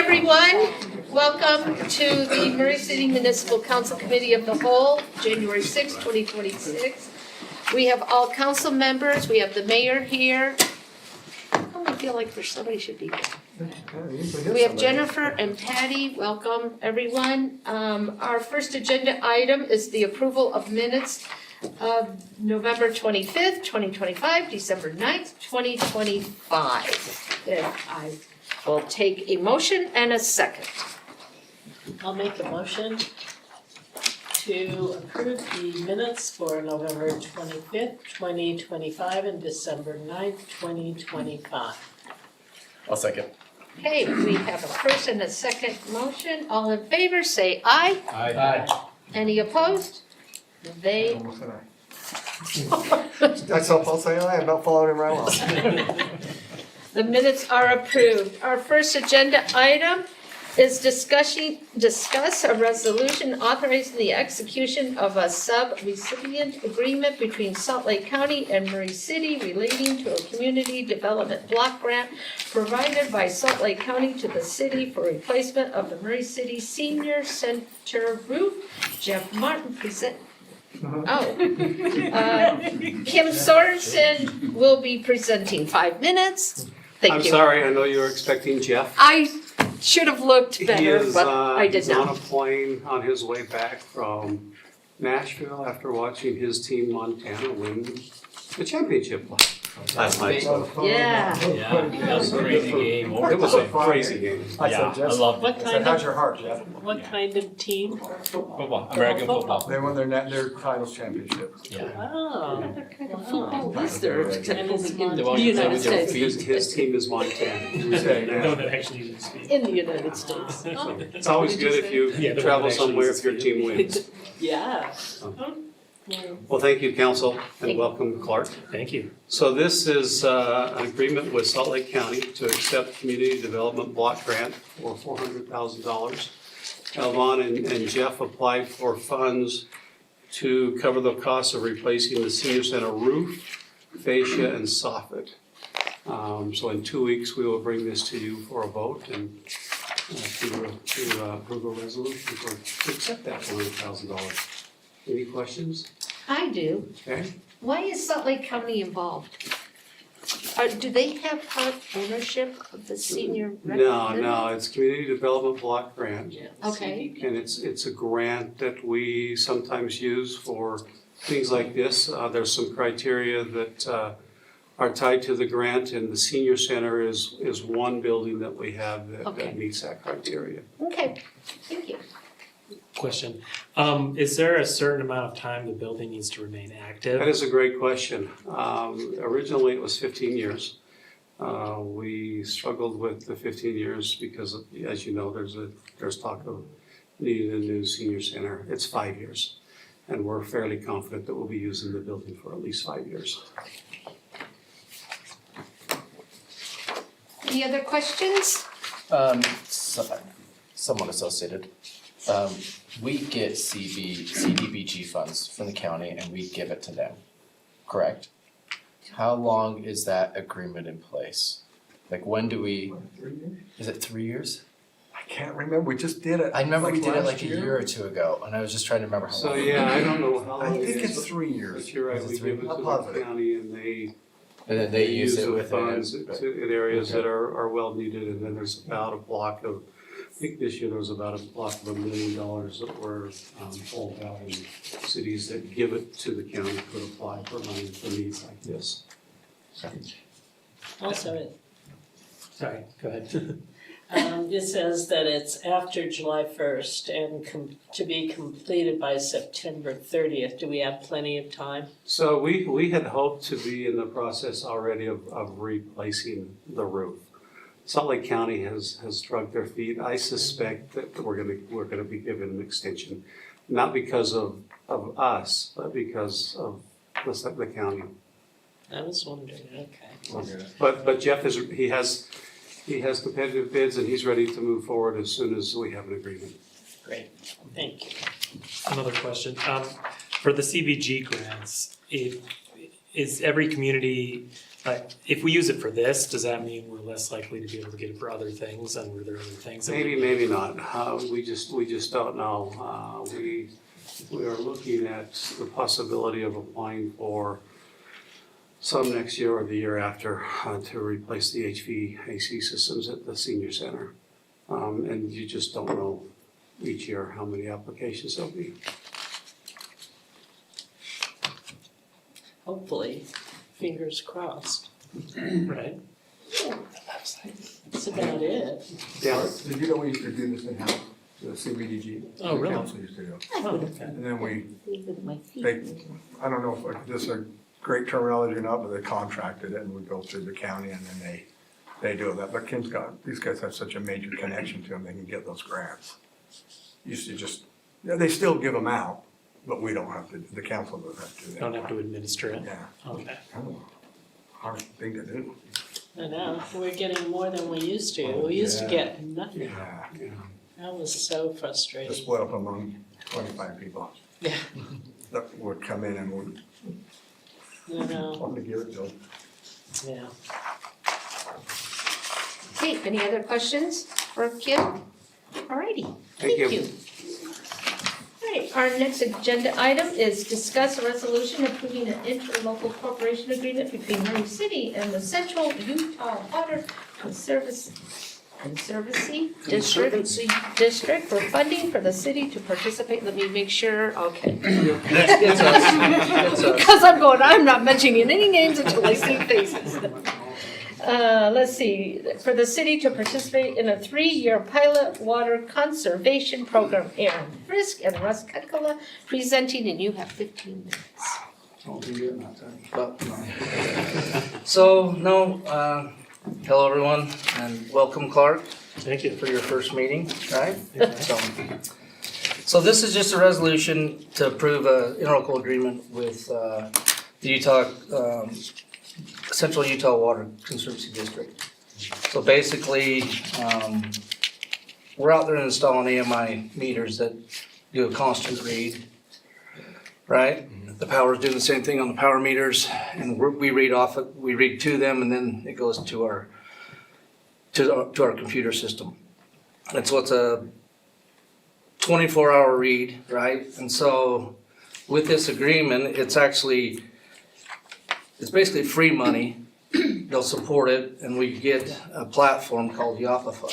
Everyone, welcome to the Murray City Municipal Council Committee of the Whole, January 6, 2026. We have all council members, we have the mayor here. I only feel like there's somebody should be here. We have Jennifer and Patty, welcome everyone. Our first agenda item is the approval of minutes of November 25th, 2025, December 9th, 2025. If I will take a motion and a second. I'll make a motion to approve the minutes for November 25th, 2025 and December 9th, 2025. I'll second. Okay, we have a first and a second motion. All in favor, say aye. Aye. Any opposed? They, Almost said aye. That's all I'll say, I'm not following him right along. the minutes are approved. Our first agenda item is discuss a resolution authorizing the execution of a sub-recipient agreement between Salt Lake County and Murray City relating to a community development block grant provided by Salt Lake County to the city for replacement of the Murray City Senior Center roof. Jeff Martin present. Kim Sorensen will be presenting 5 minutes. Thank you. I'm sorry, I know you were expecting Jeff. I should have looked He better, is, but I did he's on a not. plane on his way back from Nashville after watching his team Montana win the championship last night. So Yeah. Yeah, that was a crazy game. it was a crazy game. Yeah, I loved What it. kind How's of, your heart, Jeff? what kind of team? Football, American football. They won their titles championship. Yeah. Oh. Football is there, except And it's only in They the won United with their States. feet. His team is Montana. No, that actually didn't speak. In the United States. Oh, It's always good if you Yeah, the one travel that actually somewhere uses if your team wins. Yeah. Well, thank you, council, Thank and you. welcome, Clark. Thank you. So this is an agreement with Salt Lake County to accept community development block grant for $400,000. Alvon and Jeff applied for funds to cover the cost of replacing the senior center roof, fascia, and soffit. So in 2 weeks, we will bring this to you for a vote and to approve a resolution to accept that $400,000. Any questions? I do. Okay. Why is Salt Lake County involved? Do they have part ownership of the senior? No, it's community development block grant. Okay. And it's a grant that we sometimes use for things like this. There's some criteria that are tied to the grant, and the senior center is one building that we have Okay. that meets that criteria. Okay, thank you. Question. Is there a certain amount of time the building needs to remain active? That is a great question. Originally, it was 15 years. We struggled with the 15 years because, as you know, there's talk of needing a new senior center. It's 5 years, and we're fairly confident that we'll be using the building for at least 5 years. Any other questions? Somewhat associated. We get CDBG funds from the county and we give it to them, correct? How long is that agreement in place? Like when do we, is it 3 years? I can't remember, we just did it. I remember we did it last like a year or two ago and I was just trying to remember how So, long. yeah, I don't know how I long it think is, it's 3 but years. you're right, Is it we three? give it I'm to the positive. county and they And then they use it the with funds it. in areas that are well needed, and then there's about a block of, I think this year there was about a block of $1 million that were pulled out in cities that give it to the county could apply for money for needs like this. Also, it Sorry, go ahead. it says that it's after July 1st and to be completed by September 30th. Do we have plenty of time? So we had hoped to be in the process already of replacing the roof. Salt Lake County has drug their feet. I suspect that we're gonna be given an extension, not because of us, but because of the county. I was wondering, okay. But Jeff he has competitive bids and he's ready to move forward as soon as we have an agreement. Great, thank you. Another question. For the CBG grants, is every community if we use it for this, does that mean we're less likely to be able to get it for other things, and were there other things? that we- Maybe not. We just don't know. We are looking at the possibility of applying for some next year or the year after to replace the HVAC systems at the senior center. And you just don't know each year how many applications there'll be. Hopefully, fingers crossed. Right? That's about it. Yeah. Did you know we used to do this in-house, the CBDG? Oh, really? The council used to do. Oh, okay. And then I don't know if this is a great terminology or not, but they contracted it and we go through the county and then they do that. But these guys have such a major connection to them, they can get those grants. Used to just, they still give them out, but we don't have to, the council doesn't have to do that. Don't have to administer it? Yeah, Okay. kind of a hard thing to do. I know, we're getting more than we used to. We used to get nothing. Yeah, That was so to frustrating. split up among 25 people Yeah. that would come in and would, I know, want to give it to them. yeah. Okay, any other questions for Kim? Alrighty, thank you. you. Alright, our next agenda item is discuss a resolution approving an interlocal cooperation agreement between Murray City and the Central Utah Water Conservancy District for funding for the city to participate. Let me make sure, okay. It's us. Because I'm not mentioning any names until I see faces. Let's see, for the city to participate in a 3-year pilot water conservation program. Aaron Frisk and Russ Kekala presenting, and you have 15 minutes. Hello everyone, and welcome Clark Thank you. for your first meeting, right? So this is just a resolution to approve a interlocal agreement with the Utah, Central Utah Water Conservancy District. So basically, we're out there installing AMI meters that do a constant read, right? The power's doing the same thing on the power meters, and we read off it, we read to them, and then it goes to our computer system. And so it's a 24-hour read, right? And so with this agreement, it's basically free money. They'll support it, and we get a platform called Yopify.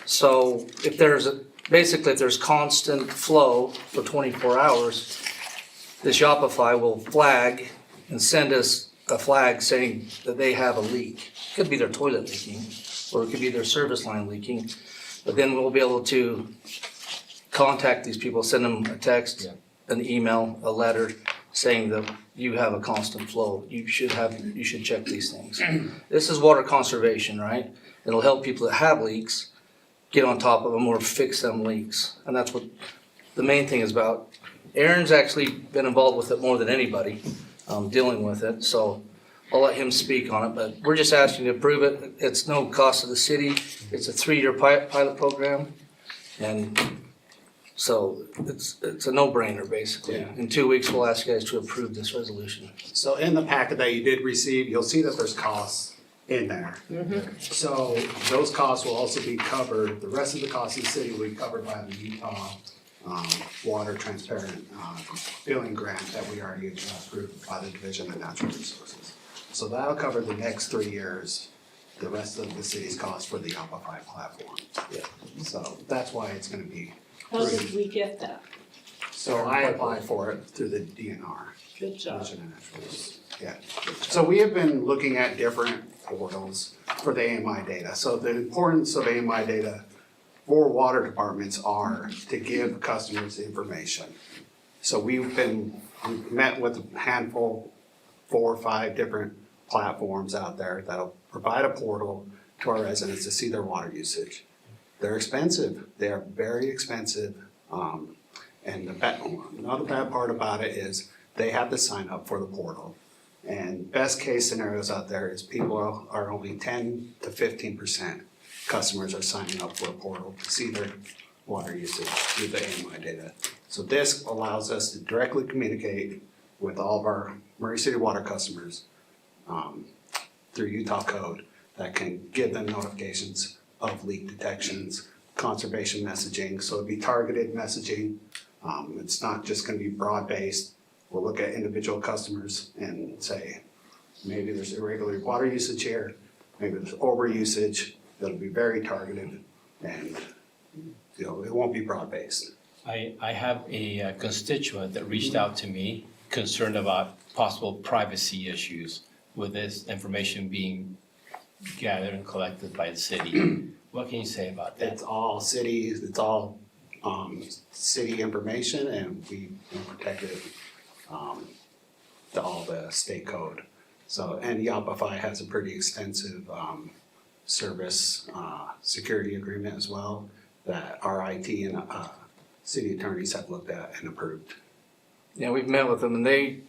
So if there's constant flow for 24 hours, this Yopify will flag and send us a flag saying that they have a leak. It could be their toilet leaking, or it could be their service line leaking. But then we'll be able to contact these people, send them a text, an email, a letter, saying that you have a constant flow. You should check these things. This is water conservation, right? It'll help people that have leaks get on top of them or fix them leaks. And that's what the main thing is about. Aaron's actually been involved with it more than anybody, dealing with it, so I'll let him speak on it, but we're just asking to approve it. It's no cost to the city. It's a 3-year pilot program, and so it's a no-brainer, basically. Yeah. In 2 weeks, we'll ask you guys to approve this resolution. So in the packet that you did receive, you'll see that there's costs in there. So those costs will also be covered, the rest of the costs in the city will be covered by the Utah Water Transparent Billing Grant that we already approved by the Division of Natural Resources. So that'll cover the next 3 years, the rest of the city's costs for the Yopify platform. Yeah. So that's why it's gonna be, How did we get that? so I applied for it through the DNR. Good job. Division of Natural Resources. Yeah, so we have been looking at different portals for the AMI data. So the importance of AMI data for water departments are to give customers information. So we've met with a handful, 4 or 5 different platforms out there that'll provide a portal to our residents to see their water usage. They're expensive, they are very expensive. And another bad part about it is they have to sign up for the portal. And best case scenarios out there is people are only 10 to 15% customers are signing up for a portal to see their water usage through the AMI data. So this allows us to directly communicate with all of our Murray City water customers through Utah code that can give them notifications of leak detections, conservation messaging, so it'd be targeted messaging. It's not just gonna be broad-based. We'll look at individual customers and say, maybe there's irregular water usage here, maybe there's overusage. It'll be very targeted and, you know, it won't be broad-based. I have a constituent that reached out to me concerned about possible privacy issues with this information being gathered and collected by the city. What can you say about that? It's all cities, it's all, city information and we protect it, to all the state code. So, and Yopify has a pretty extensive, service, security agreement as well that our IT and, city attorneys have looked at and approved. Yeah, we've met with them and they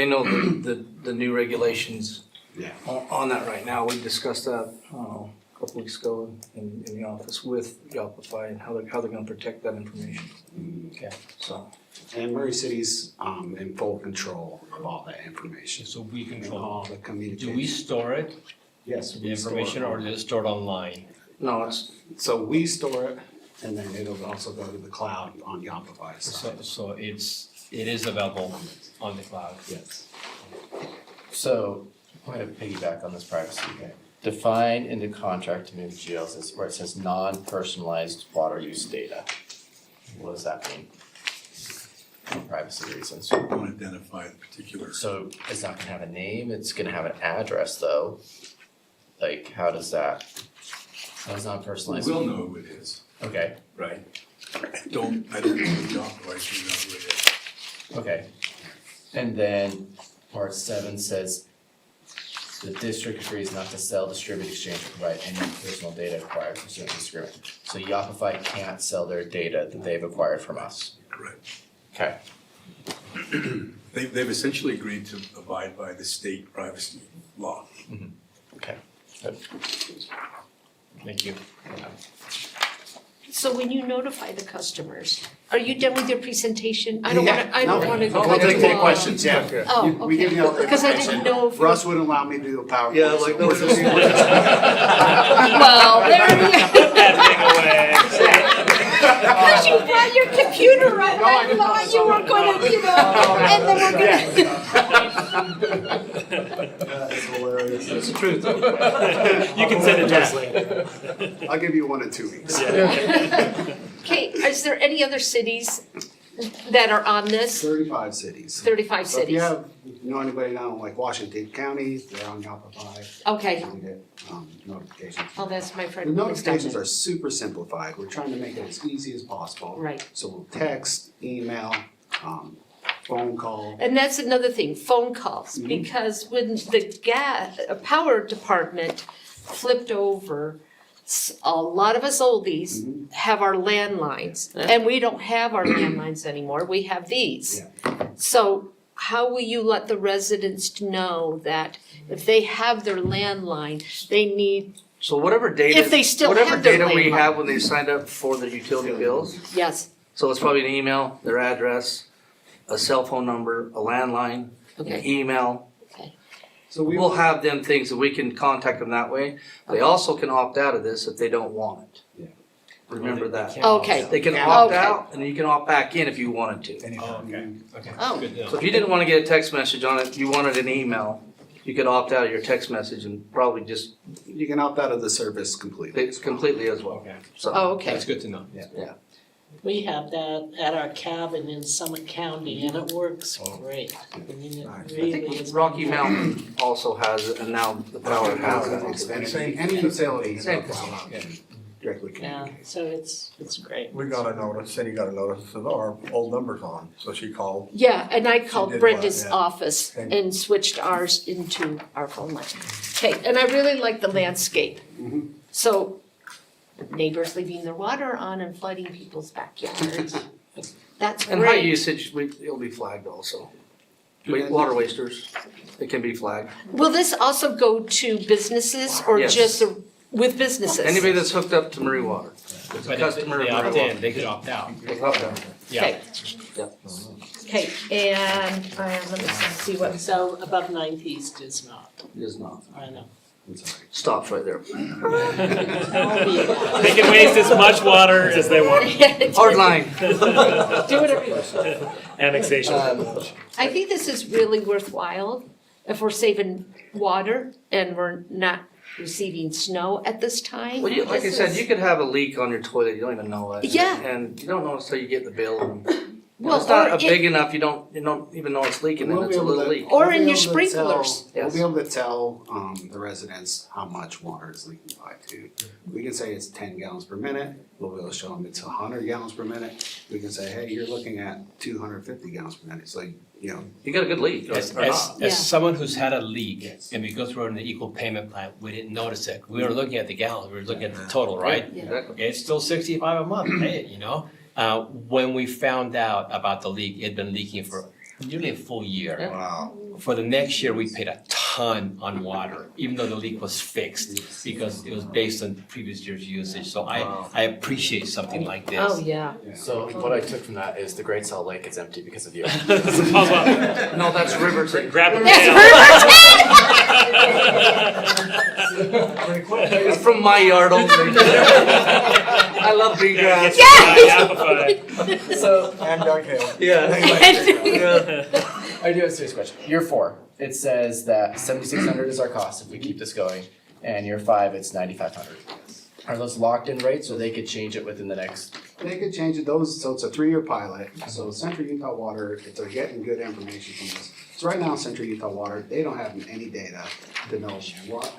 know the new regulations Yeah. on that right now. We discussed that, a couple weeks ago in the office with Yopify and how they're gonna protect that information. Okay. So, And Murray City's, in full control of all that information. So we And control. all the Do communication. we store it, Yes. the we store it. information, or is it stored online? no, it's, So we store it and then it'll also go to the cloud on Yopify's side. So it is available on the cloud? Yes. So, I'm gonna piggyback on this privacy. Define in the contract to move GLs where it says non-personalized water use data. What does that mean? For privacy reasons. Don't identify the particular. So it's not gonna have a name, it's gonna have an address though. Like, how does We non-personalized? will know who it is, Okay, right? I don't know the job rights, we know who it is. okay. And then part 7 says the district agrees not to sell, distribute, exchange, or provide any personal data acquired pursuant to this agreement. So Yopify can't sell their data that they've acquired from us. Correct. Okay, They've essentially agreed to abide by the state privacy law. okay, good. Thank you. So when you notify the customers, are you done with your presentation? I don't wanna, I No, don't wanna go We'll take too any long. questions, yeah. Oh, We give you all the Because I didn't information. know if. Russ wouldn't allow me to do a PowerPoint. Yeah, like, no, so- Well, there Because you brought your computer up, I thought you were gonna, and then we're gonna. That's hilarious. it's the truth though. You can send it to us later. I'll give you 1 in 2 weeks. Okay, is there any other cities that are on this? 35 cities. 35 So if you cities. know anybody down like Washington County, they're on Yopify, Okay, you can get, notifications. oh, that's my The friend. who's done notifications it. are super simplified. We're trying to make it as easy as possible. Right. So we'll text, email, phone call. And that's another thing, phone calls, because when the power department flipped over, a lot of us oldies have our landlines, and we don't have our landlines anymore, we have these. So how will you let the residents know that if they have their landline, they need, So whatever data, If they still whatever have their data we landline. have when they signed up for the utility bills, yes, so it's probably an email, their address, a cell phone number, a landline, an okay, email. So we We'll have them things that we can contact them that way. They also can opt out of this if they don't want it. Yeah. Remember that. okay, They can Yeah. opt Okay. out and you can opt back in if you wanted to. Oh, okay, okay. oh, Good deal. So if you didn't wanna get a text message on it, you wanted an email, you could opt out of your text message and probably just, You can opt out of the service completely. it's completely as well. Okay. So, oh, okay. That's good to know. We have that at our cabin in Summit County and it works great. I mean, it I really think is. Rocky Mountain also has it and now the power has it. Xfinity, any utility. Same. Directly Yeah, communicate. so it's great. We got a notice, Cindy got a notice that our old number's on, so she called. Yeah, and I called did Brenda's what, yeah. office Okay. and switched ours into our phone line. Okay, and I really like the landscape. So neighbors leaving their water on and flooding people's backyards. That's And high great. usage, it'll be flagged also. Water wasters, it can be flagged. Will this also go to businesses or Yes. just with businesses? Anybody that's hooked up to Marie Water. It's a But if customer they opt marijuana. in, they could opt out. It's up there. Yeah. Okay. Okay, and, let me see what, So above Ninth East is not, It is not. I know. Stops right there. They can waste as much water as they want. Hard line. do whatever you want. Annexation. I think this is really worthwhile if we're saving water and we're not receiving snow at this time. Well, like I This said, is- you could have a leak on your toilet, you don't even know it. Yeah. And you don't know until you get the bill. And Well, it's not or big enough, you don't even know it's leaking and We'll it's be a able little to- leak. Or we'll in be your able to tell- sprinklers. We'll Yes. be able to tell, the residents how much water is leaking by too. We can say it's 10 gallons per minute, we'll be able to show them it's 100 gallons per minute. We can say, hey, you're looking at 250 gallons per minute, so, you know, You got a good leak. As, or not. Yeah. as someone who's had a leak, and we go through an equal payment plan, we didn't notice it. We were looking at the gallons, we were looking at the total, right? Yeah. Exactly. It's still 65 a month, pay it, you know? When we found out about the leak, it'd been leaking for nearly a full year. wow. For the next year, we paid a ton on water, even though the leak was fixed, because it was based on previous year's usage. So I appreciate something like this. Oh, yeah. So what I took from that is the Great Salt Lake is empty because of you. No, that's Riverton. Grab a It's from my yard over there. I love green grass. So And Doug Hill. Yeah. I do have a serious question. Year 4, it says that 7,600 is our cost if we keep this going, and year 5, it's 9,500. Are those locked in rates, or they could change it within the next? They could change it, so it's a 3-year pilot, so Central Utah Water, if they're getting good information from us. So right now, Central Utah Water, they don't have any data to know what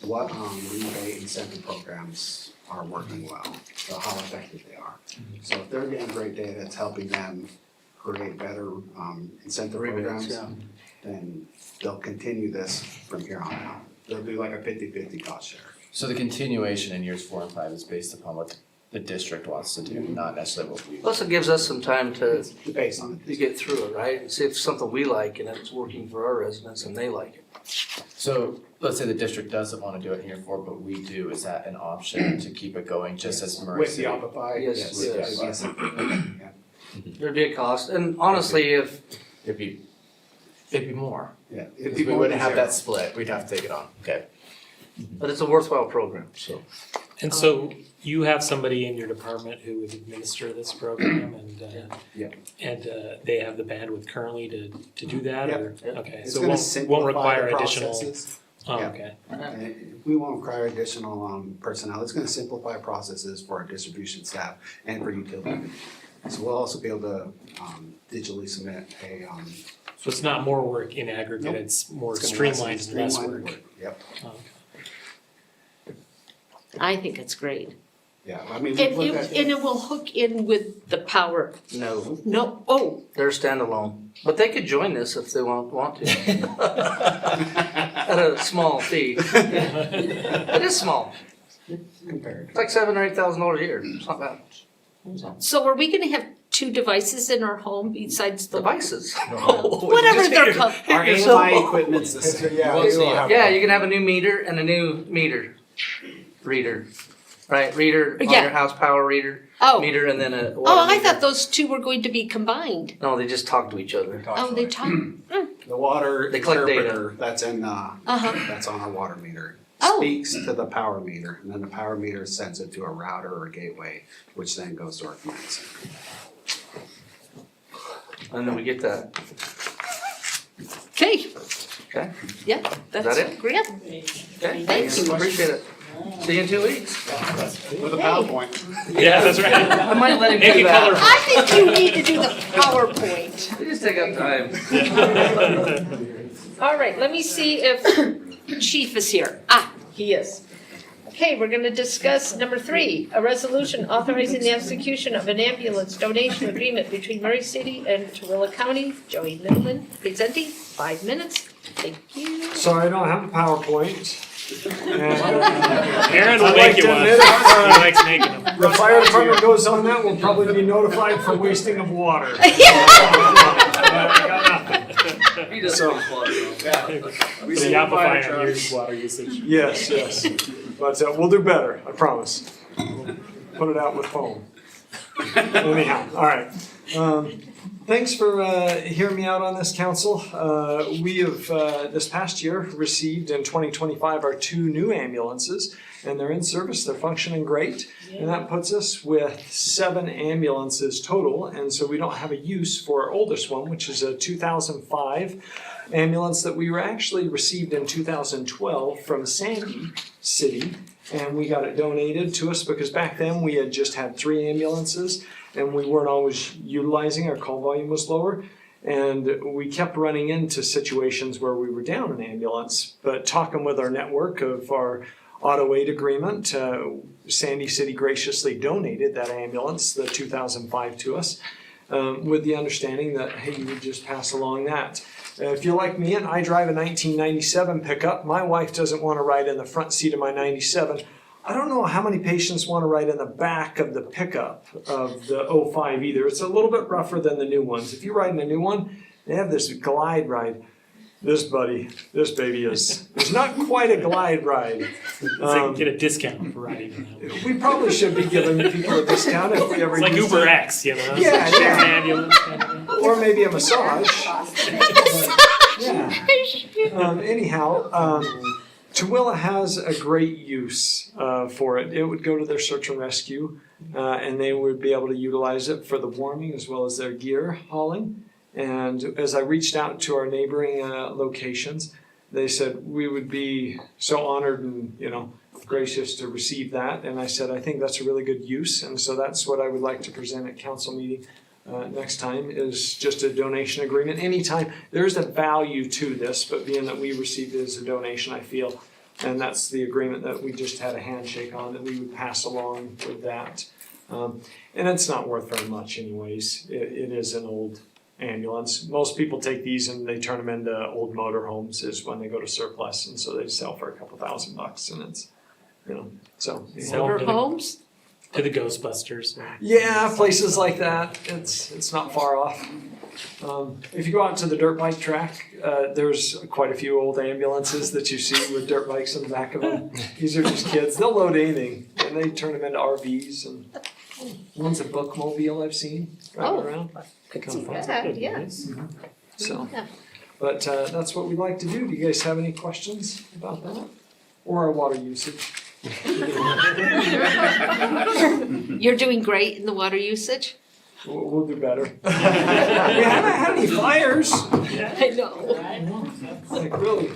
rebate incentive programs are working well, so how effective they are. So if they're getting great data, it's helping them create better incentive programs, then they'll continue this from here on out. They'll do like a 50-50 cost share. So the continuation in years 4 and 5 is based upon what the district wants to do, not necessarily what we. Plus, it gives us some time to Based on it. get through it, right? And see if it's something we like and it's working for our residents and they like it. So let's say the district doesn't want to do it in year 4, but we do. Is that an option to keep it going just as Murray With the City? Opify, Yes, yes, yes. yes. Yeah. There'd be a cost, and honestly, if, It'd be more. Yeah. If we wouldn't have that split, we'd have to take it on. Okay. but it's a worthwhile program, so. And so you have somebody in your department who would administer this program and, Yeah. and they have the bandwidth currently to do that or? Yep. Okay, It's so gonna won't simplify require the additional, processes. oh, Yeah. okay. And we won't require additional personnel. It's gonna simplify processes for our distribution staff and for utility. So we'll also be able to digitally submit a So it's not more work in aggregate, Nope. it's more it's gonna streamlined and less streamlined work? Yep, Oh, okay. I think it's great. yeah, I mean, And we looked at. it will hook in with the power. No, No, oh, they're standalone, but they could join this if they want to. At a small fee. It is small, Compared. it's like $7,000 or $8,000 a year, it's not bad. so are we gonna have 2 devices in our home besides the? Devices. Whatever they're called. Our So- AMI equipment's the same. Yeah, we will have. Yeah, you can have a new meter and a new meter reader, right? Reader on Yeah. your house, power reader, Oh, meter, and then a oh, water I meter. thought those 2 were going to be combined. No, they just talk to each other. Oh, they talk, The water They collect data. interpreter that's in, uh-huh. that's on our water meter. Oh. Speaks to the power meter, and then the power meter sends it to a router or a gateway, which then goes to our command center. And then we get that. Okay, Okay? yeah, that's that it? great. Okay. Thank you. Appreciate it. See you in 2 weeks. With a PowerPoint. Yeah, that's right. I might let him Make do it that. colorful. I think you need to do the PowerPoint. They just take up time. All right, let me see if Chief is here. Ah, he is. Okay, we're gonna discuss number 3, a resolution authorizing the execution of an ambulance donation agreement between Murray City and Tooele County. Joey Middleman presenting, 5 minutes. Thank you. So I don't have a PowerPoint. And Aaron will I'd make like you to one. admit, He likes making them. the fire department goes on that, will probably be notified for wasting of water. I got nothing. He does So- so. The amplifier on your water usage. Yes, yes. But we'll do better, I promise. But put it out with foam. Anyhow, all right. Thanks for hearing me out on this, council. We have, this past year, received in 2025 our 2 new ambulances, and they're in service, they're functioning great. And that puts us with 7 ambulances total, and so we don't have a use for our oldest one, which is a 2005 ambulance that we were actually received in 2012 from Sandy City. And we got it donated to us because back then we had just had 3 ambulances and we weren't always utilizing, our call volume was lower. And we kept running into situations where we were down an ambulance. But talking with our network of our auto aid agreement, Sandy City graciously donated that ambulance, the 2005, to us, with the understanding that, hey, you would just pass along that. If you're like me and I drive a 1997 pickup, my wife doesn't want to ride in the front seat of my 97. I don't know how many patients want to ride in the back of the pickup of the 05 either. It's a little bit rougher than the new ones. If you ride in a new one, they have this glide ride. This baby is not quite a glide ride. It's like get a discount for riding. We probably should be giving people a discount if we ever It's like use Uber it. X, you know? Yeah, It's like yeah. an ambulance kind of thing. Or maybe a massage. Yeah. Anyhow, Tooele has a great use for it. It would go to their search and rescue, and they would be able to utilize it for the warming as well as their gear hauling. And as I reached out to our neighboring locations, they said we would be so honored and, gracious to receive that. And I said, I think that's a really good use. And so that's what I would like to present at council meeting next time, is just a donation agreement. Anytime, there's a value to this, but being that we received it as a donation, I feel, and that's the agreement that we just had a handshake on, that we would pass along with that. And it's not worth very much anyways. It is an old ambulance. Most people take these and they turn them into old motorhomes is when they go to surplus, and so they sell for a couple $1,000, and it's, so. Sell Motor them to homes? the Ghostbusters. Yeah, places like that. It's not far off. If you go out to the dirt bike track, there's quite a few old ambulances that you see with dirt bikes in the back of them. These are just kids. They'll load anything, and they turn them into RVs. And one's a bookmobile I've seen driving around. Could see that, yeah. So, Yeah. but that's what we like to do. Do you guys have any questions about that? Or our water usage? You're doing great in the water usage? We'll do better. We haven't had any fires. I know. Like, really.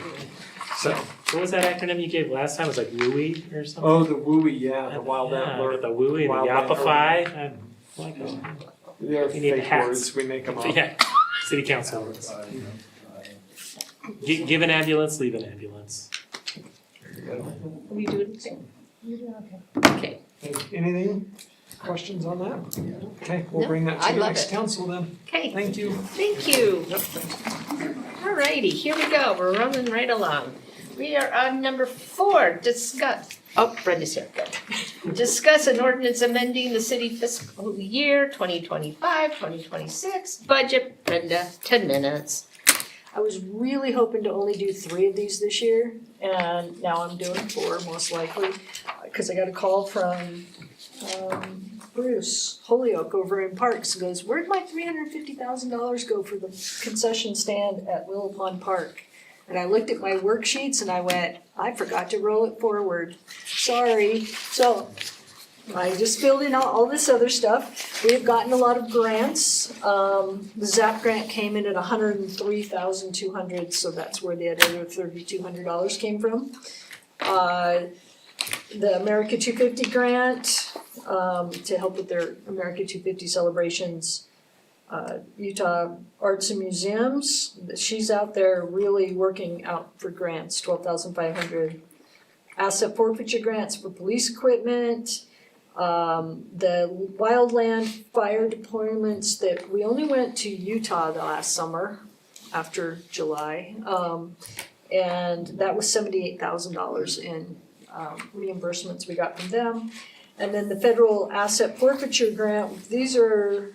So, What was that acronym you gave last time? It was like WUI or something? oh, the WUI, yeah, the wild Yeah, antler. the WUI, the Wild Yapify. I like those. They're We need fake hats. words, we make them up. Yeah, city council. Give an ambulance, leave an ambulance. Are you doing the same? Okay. Anything, questions on that? Okay, we'll No, bring that I to you love next it. council then. Okay, Thank you. thank you. Alrighty, here we go, we're running right along. We are on number 4, discuss, Brenda's here, good. Discuss an ordinance amending the city fiscal year 2025, 2026 budget. Brenda, 10 minutes. I was really hoping to only do 3 of these this year, and now I'm doing 4 most likely, because I got a call from Bruce Holyoke over in Parks, and goes, where'd my $350,000 go for the concession stand at Wilmot Park? And I looked at my worksheets and I went, I forgot to roll it forward, sorry. So I just filled in all this other stuff. We have gotten a lot of grants. The ZAP grant came in at $103,200, so that's where the other $3,200 came from. The America 250 grant, to help with their America 250 celebrations. Utah Arts and Museums, she's out there really working out for grants, $12,500. Asset forfeiture grants for police equipment. The wildland fire deployments that we only went to Utah the last summer after July. And that was $78,000 in reimbursements we got from them. And then the federal asset forfeiture grant, these are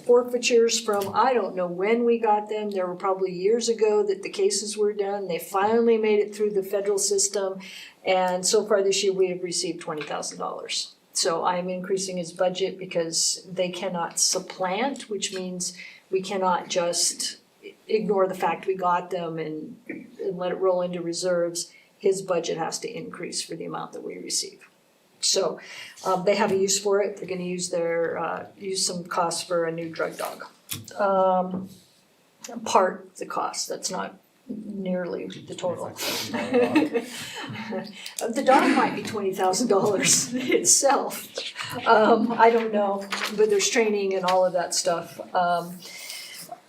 forfeitures from, I don't know when we got them. There were probably years ago that the cases were done. They finally made it through the federal system. And so far this year, we have received $20,000 So I'm increasing his budget because they cannot supplant, which means we cannot just ignore the fact we got them and let it roll into reserves. His budget has to increase for the amount that we receive. So they have a use for it. They're gonna use some costs for a new drug dog. Part the cost, that's not nearly the total. The dog might be $20,000 itself. I don't know, but there's training and all of that stuff.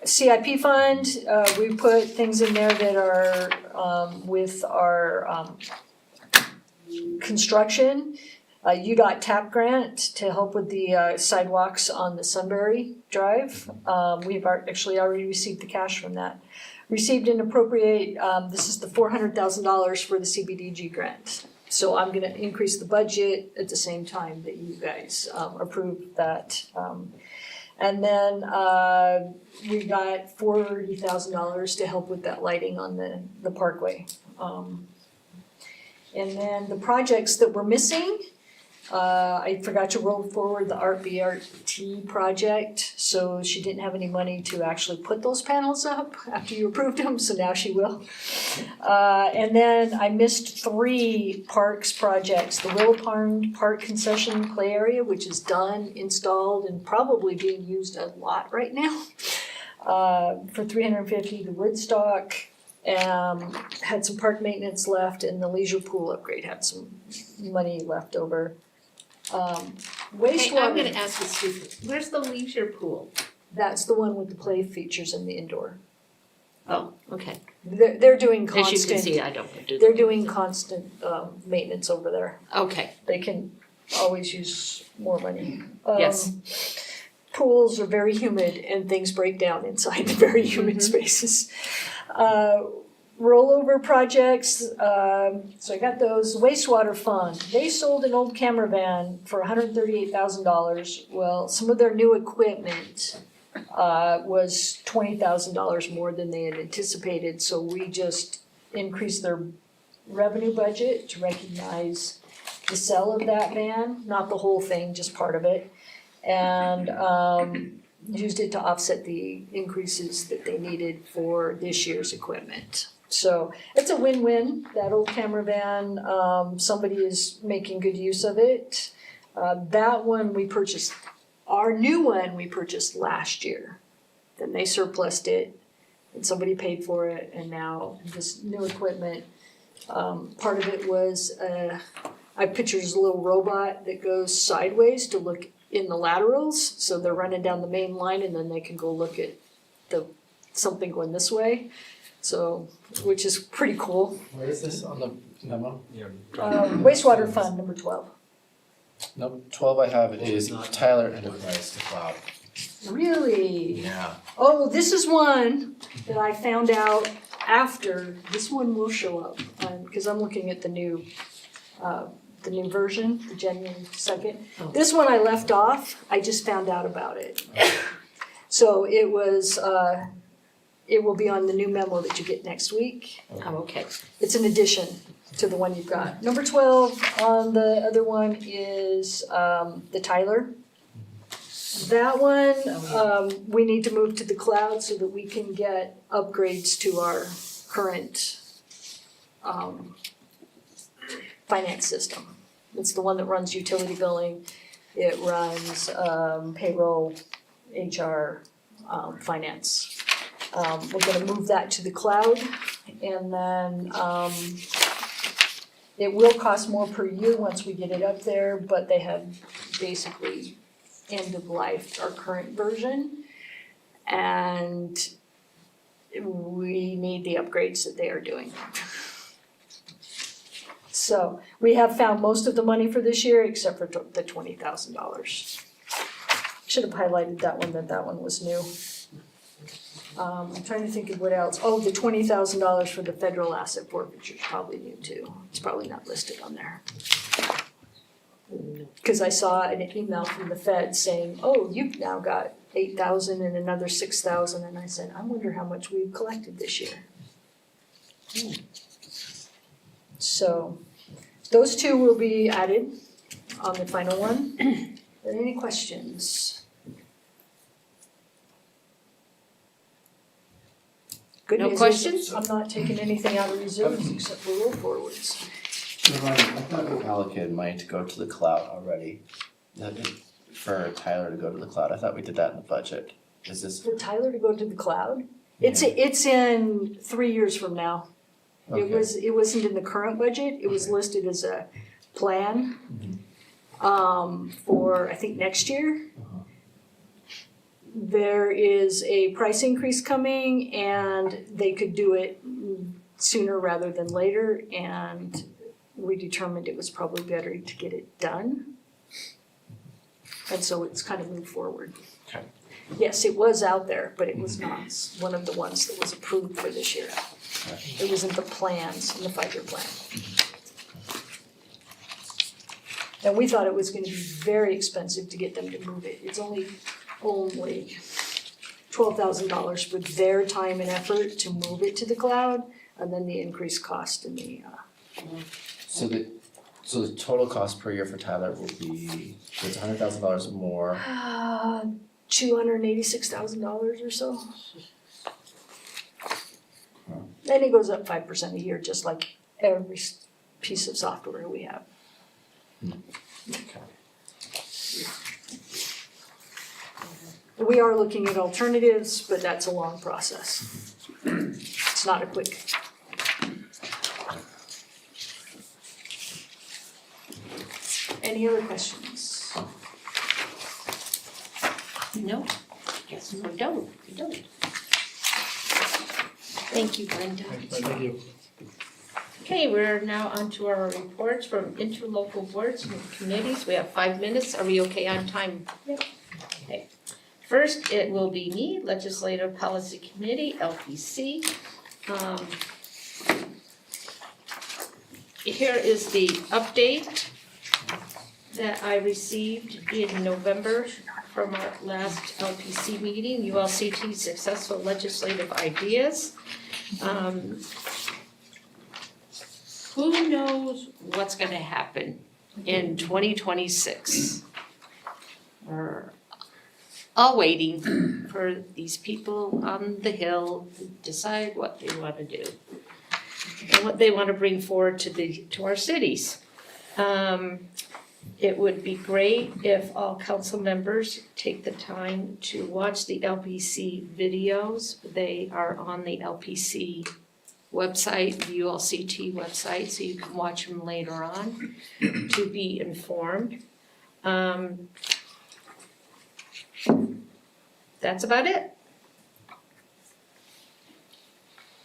CIP fund, we put things in there that are with our construction. UDOT TAP grant to help with the sidewalks on the Sunbury Drive. We've actually already received the cash from that. Received and appropriate, this is the $400,000 for the CBDG grant. So I'm gonna increase the budget at the same time that you guys approve that. And then we got $40,000 to help with that lighting on the parkway. And then the projects that we're missing, I forgot to roll forward the Art BRT project, so she didn't have any money to actually put those panels up after you approved them, so now she will. And then I missed 3 parks projects, the Willow Pond Park Concession Play Area, which is done, installed, and probably being used a lot right now. For $350, the Woodstock, had some park maintenance left, and the leisure pool upgrade had some money left over. Hey, Wastewater. I'm gonna ask you stupid, where's the leisure pool? That's the one with the play features in the indoor. Oh, okay. They're doing As you can constant, see, I don't do. they're doing constant maintenance over there. Okay, They can always use more money. Yes. Pools are very humid and things break down inside the very humid spaces. Rollover projects, so I got those. Wastewater fund, they sold an old camera van for $138,000. Well, some of their new equipment was $20,000 more than they had anticipated, so we just increased their revenue budget to recognize the sale of that van, not the whole thing, just part of it. And used it to offset the increases that they needed for this year's equipment. So it's a win-win, that old camera van, somebody is making good use of it. That one we purchased, our new one we purchased last year. Then they surplused it and somebody paid for it, and now this new equipment, part of it was, I pictured a little robot that goes sideways to look in the laterals, so they're running down the main line and then they can go look at something going this way. So, which is pretty cool. Where is this on the memo? Wastewater fund, number 12. Nope, 12 I have is Tyler Enterprise to cloud. Really? Yeah. Oh, this is one that I found out after. This one will show up, because I'm looking at the new version, the January 2nd. Oh. This one I left off, I just found out about it. So it was, it will be on the new memo that you get next week. oh, okay. It's an addition to the one you've got. Number 12 on the other one is the Tyler. That one, we need to move to the cloud so that we can get upgrades to our current finance system. It's the one that runs utility billing, it runs payroll, HR, finance. We're gonna move that to the cloud, and then it will cost more per year once we get it up there, but they have basically end of life our current version. And we need the upgrades that they are doing. So we have found most of the money for this year except for the $20,000. Should have highlighted that one was new. I'm trying to think of what else. Oh, the $20,000 for the federal asset forfeiture is probably new too. It's probably not listed on there. Cause I saw an email from the Fed saying, oh, you've now got 8,000 and another 6,000, and I said, I wonder how much we've collected this year. So, those two will be added. on the final one. Any questions? Good No news is questions? I'm not taking anything out of reserves except for roll forwards. I thought we allocated money to go to the cloud already. For Tyler to go to the cloud. I thought we did that in the budget. Is this? For Tyler to go to the cloud? It's in 3 years from now. Okay. It wasn't in the current budget, it was listed as a plan for, I think, next year. There is a price increase coming and they could do it sooner rather than later, and we determined it was probably better to get it done. And so it's kind of moved forward. Okay. Yes, it was out there, but it was not one of the ones that was approved for this year. It was in the plans, in the 5-year plan. And we thought it was gonna be very expensive to get them to move it. It's only $12,000 for their time and effort to move it to the cloud, and then the increased cost in the, So the total cost per year for Tyler will be, it's $100,000 more. $286,000 or so. And it goes up 5% a year, just like every piece of software we have. We are looking at alternatives, but that's a long process. It's not a quick. Any other questions? No, guess we don't. Thank you, Brenda. Thank you. Okay, we're now on to our reports from interlocal boards and committees. We have 5 minutes. Are we okay on time? Yep. Okay. First, it will be me, Legislative Policy Committee, LPC. Here is the update that I received in November from our last LPC meeting, ULCT Successful Legislative Ideas. Who knows what's gonna happen in 2026? We're all waiting for these people on the Hill to decide what they wanna do and what they wanna bring forward to our cities. It would be great if all council members take the time to watch the LPC videos. They are on the LPC website, the ULCT website, so you can watch them later on to be informed. That's about it.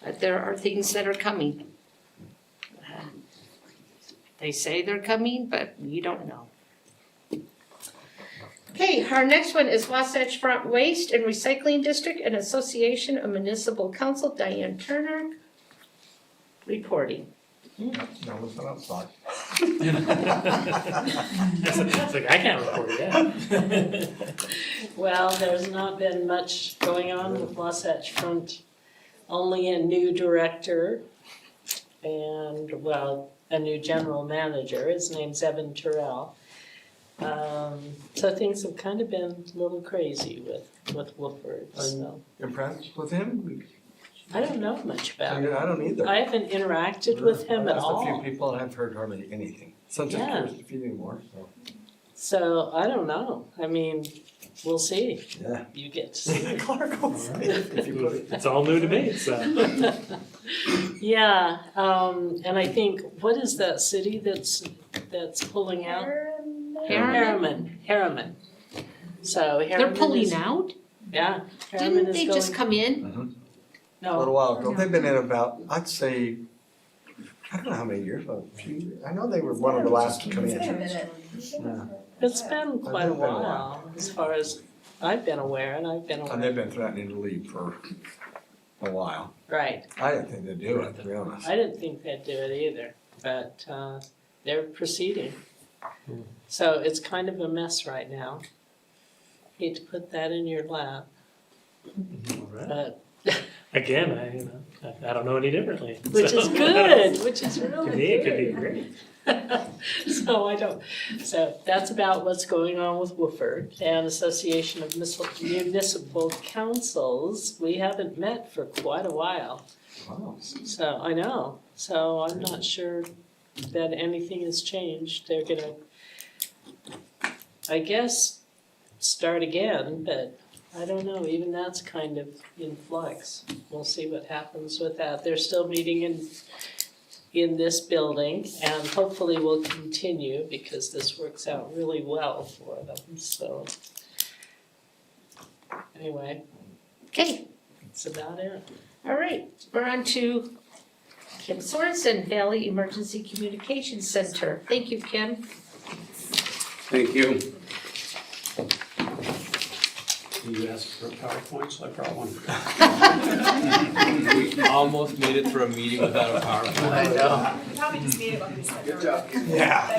But there are things that are coming. They say they're coming, but we don't know. Okay, our next one is Wasatch Front Waste and Recycling District and Association of Municipal Council, Diane Turner, reporting. No, listen up, sorry. It's like, I can't report yet. Well, there's not been much going on with Wasatch Front, only a new director and, well, a new general manager. His name's Evan Terrell. So things have kind of been a little crazy with Wolford, so. Impressed with him? I don't know much about him. I don't either. I haven't interacted with him at I've asked a all. few people and I've heard hardly anything. So I'm just Yeah. curious if you knew more, so. So I don't know. I mean, we'll see. Yeah. You get to see. Clark will say if you put it. It's all new to me, so. Yeah, and I think, what is that city that's pulling out? Harriman. So Harriman They're pulling is- out? Yeah. Harriman Didn't is they just going- come in? A little No, while ago. They've been in about, I'd say, I don't know how many years, but a few. I know they were one of the last to come in. Yeah. it's been quite a been a while. while, as far as I've been aware, and I've been And aware. they've been threatening to leave for a while. Right, I didn't think they'd do it, to be honest. I didn't think they'd do it either, but they're proceeding. So it's kind of a mess right now. Hate to put that in your lap, Alright. but, Again, I don't know any differently. which so. is good, which is really To good. me, it could be great. So that's about what's going on with Wooford and Association of Municipal Councils. We haven't met for quite a while. Wow. So, I know, so I'm not sure that anything has changed. They're gonna, I guess, start again, but I don't know, even that's kind of in flux. We'll see what happens with that. They're still meeting in this building and hopefully will continue because this works out really well for them, so. Anyway, Okay, that's about it. all right, we're on to Kim Sorensen, Valley Emergency Communications Center. Thank you, Kim. Thank you. You asked for a PowerPoint, so I brought one. We almost made it through a meeting without a PowerPoint. I know. Probably just made it when we said. Good job. Yeah.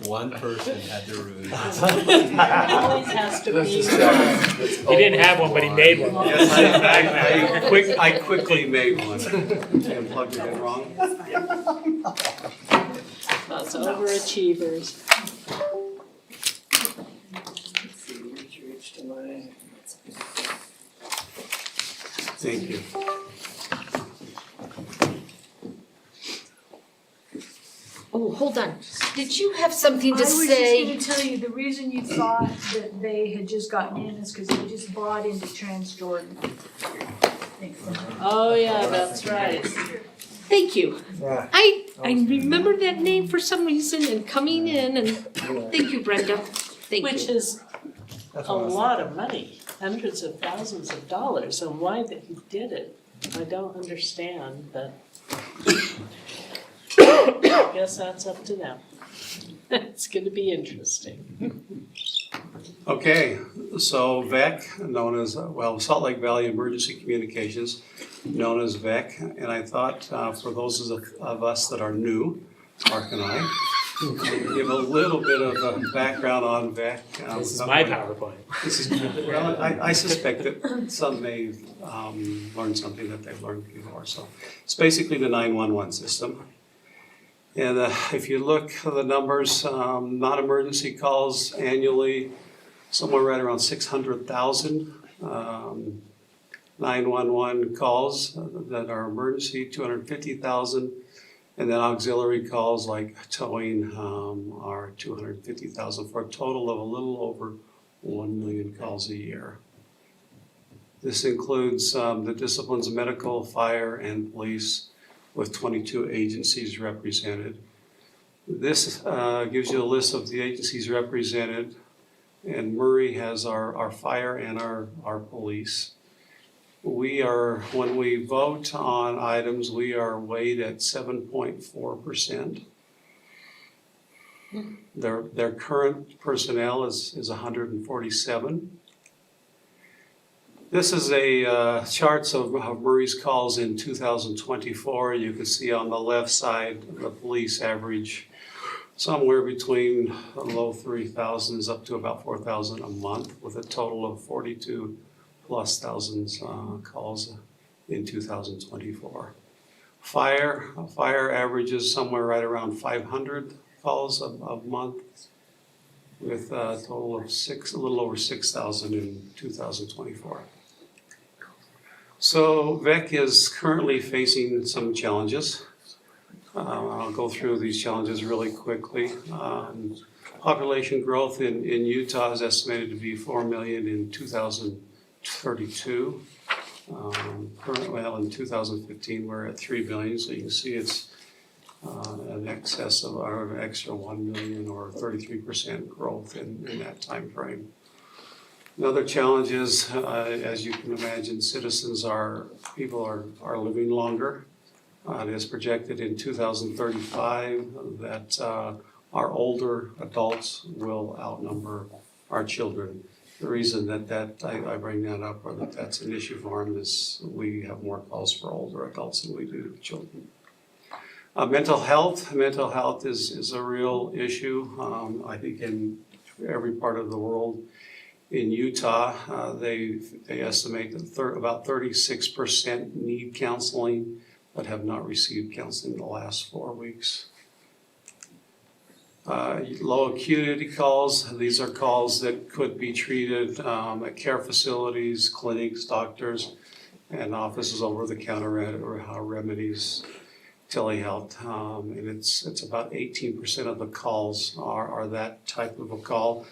One person had to ruin it. Always has to be. He didn't have one, but he made one. Yes, I quickly made one and plugged it in wrong. Us overachievers. Thank you. Oh, hold on. Did you have something I to was say? just gonna tell you, the reason you thought that they had just gotten in is because they just bought into Transjordan. Oh, yeah, that's right. Thank you. Yeah. I remember that name for some reason and coming in and thank you, Brenda. Thank Which you. is a lot of money, hundreds of thousands of dollars, and why that he did it, I don't understand, but I guess that's up to them. It's gonna be interesting. Okay, so VEC, known as, Salt Lake Valley Emergency Communications, known as VEC, and I thought for those of us that are new, Mark and I, give a little bit of a background on VEC. This is my PowerPoint. Well, I suspect that some may learn something that they've learned before, so it's basically the 911 system. And if you look at the numbers, non-emergency calls annually, somewhere right around 600,000. 911 calls that are emergency, 250,000. And then auxiliary calls like towing are 250,000 for a total of a little over 1 million calls a year. This includes the disciplines of medical, fire, and police, with 22 agencies represented. This gives you a list of the agencies represented, and Murray has our fire and our police. We are, when we vote on items, we are weighed at 7.4%. Their current personnel is 147. This is a charts of Murray's calls in 2024. You can see on the left side, the police average somewhere between low 3,000s up to about 4,000 a month, with a total of 42 plus thousands calls in 2024. Fire averages somewhere right around 500 calls a month, with a total of a little over 6,000 in 2024. So VEC is currently facing some challenges. I'll go through these challenges really quickly. Population growth in Utah is estimated to be 4 million in 2032. Well, in 2015, we're at 3 billion, so you can see it's an excess of an extra 1 million or 33% growth in that time frame. Another challenge is, as you can imagine, people are living longer. It is projected in 2035 that our older adults will outnumber our children. The reason that I bring that up, or that's an issue for them, is we have more calls for older adults than we do children. Mental health is a real issue. I think in every part of the world. In Utah, they estimate that about 36% need counseling, but have not received counseling in the last 4 weeks. Low acuity calls, these are calls that could be treated at care facilities, clinics, doctors, and offices over the counter remedies, telehealth. And it's about 18% of the calls are that type of a call.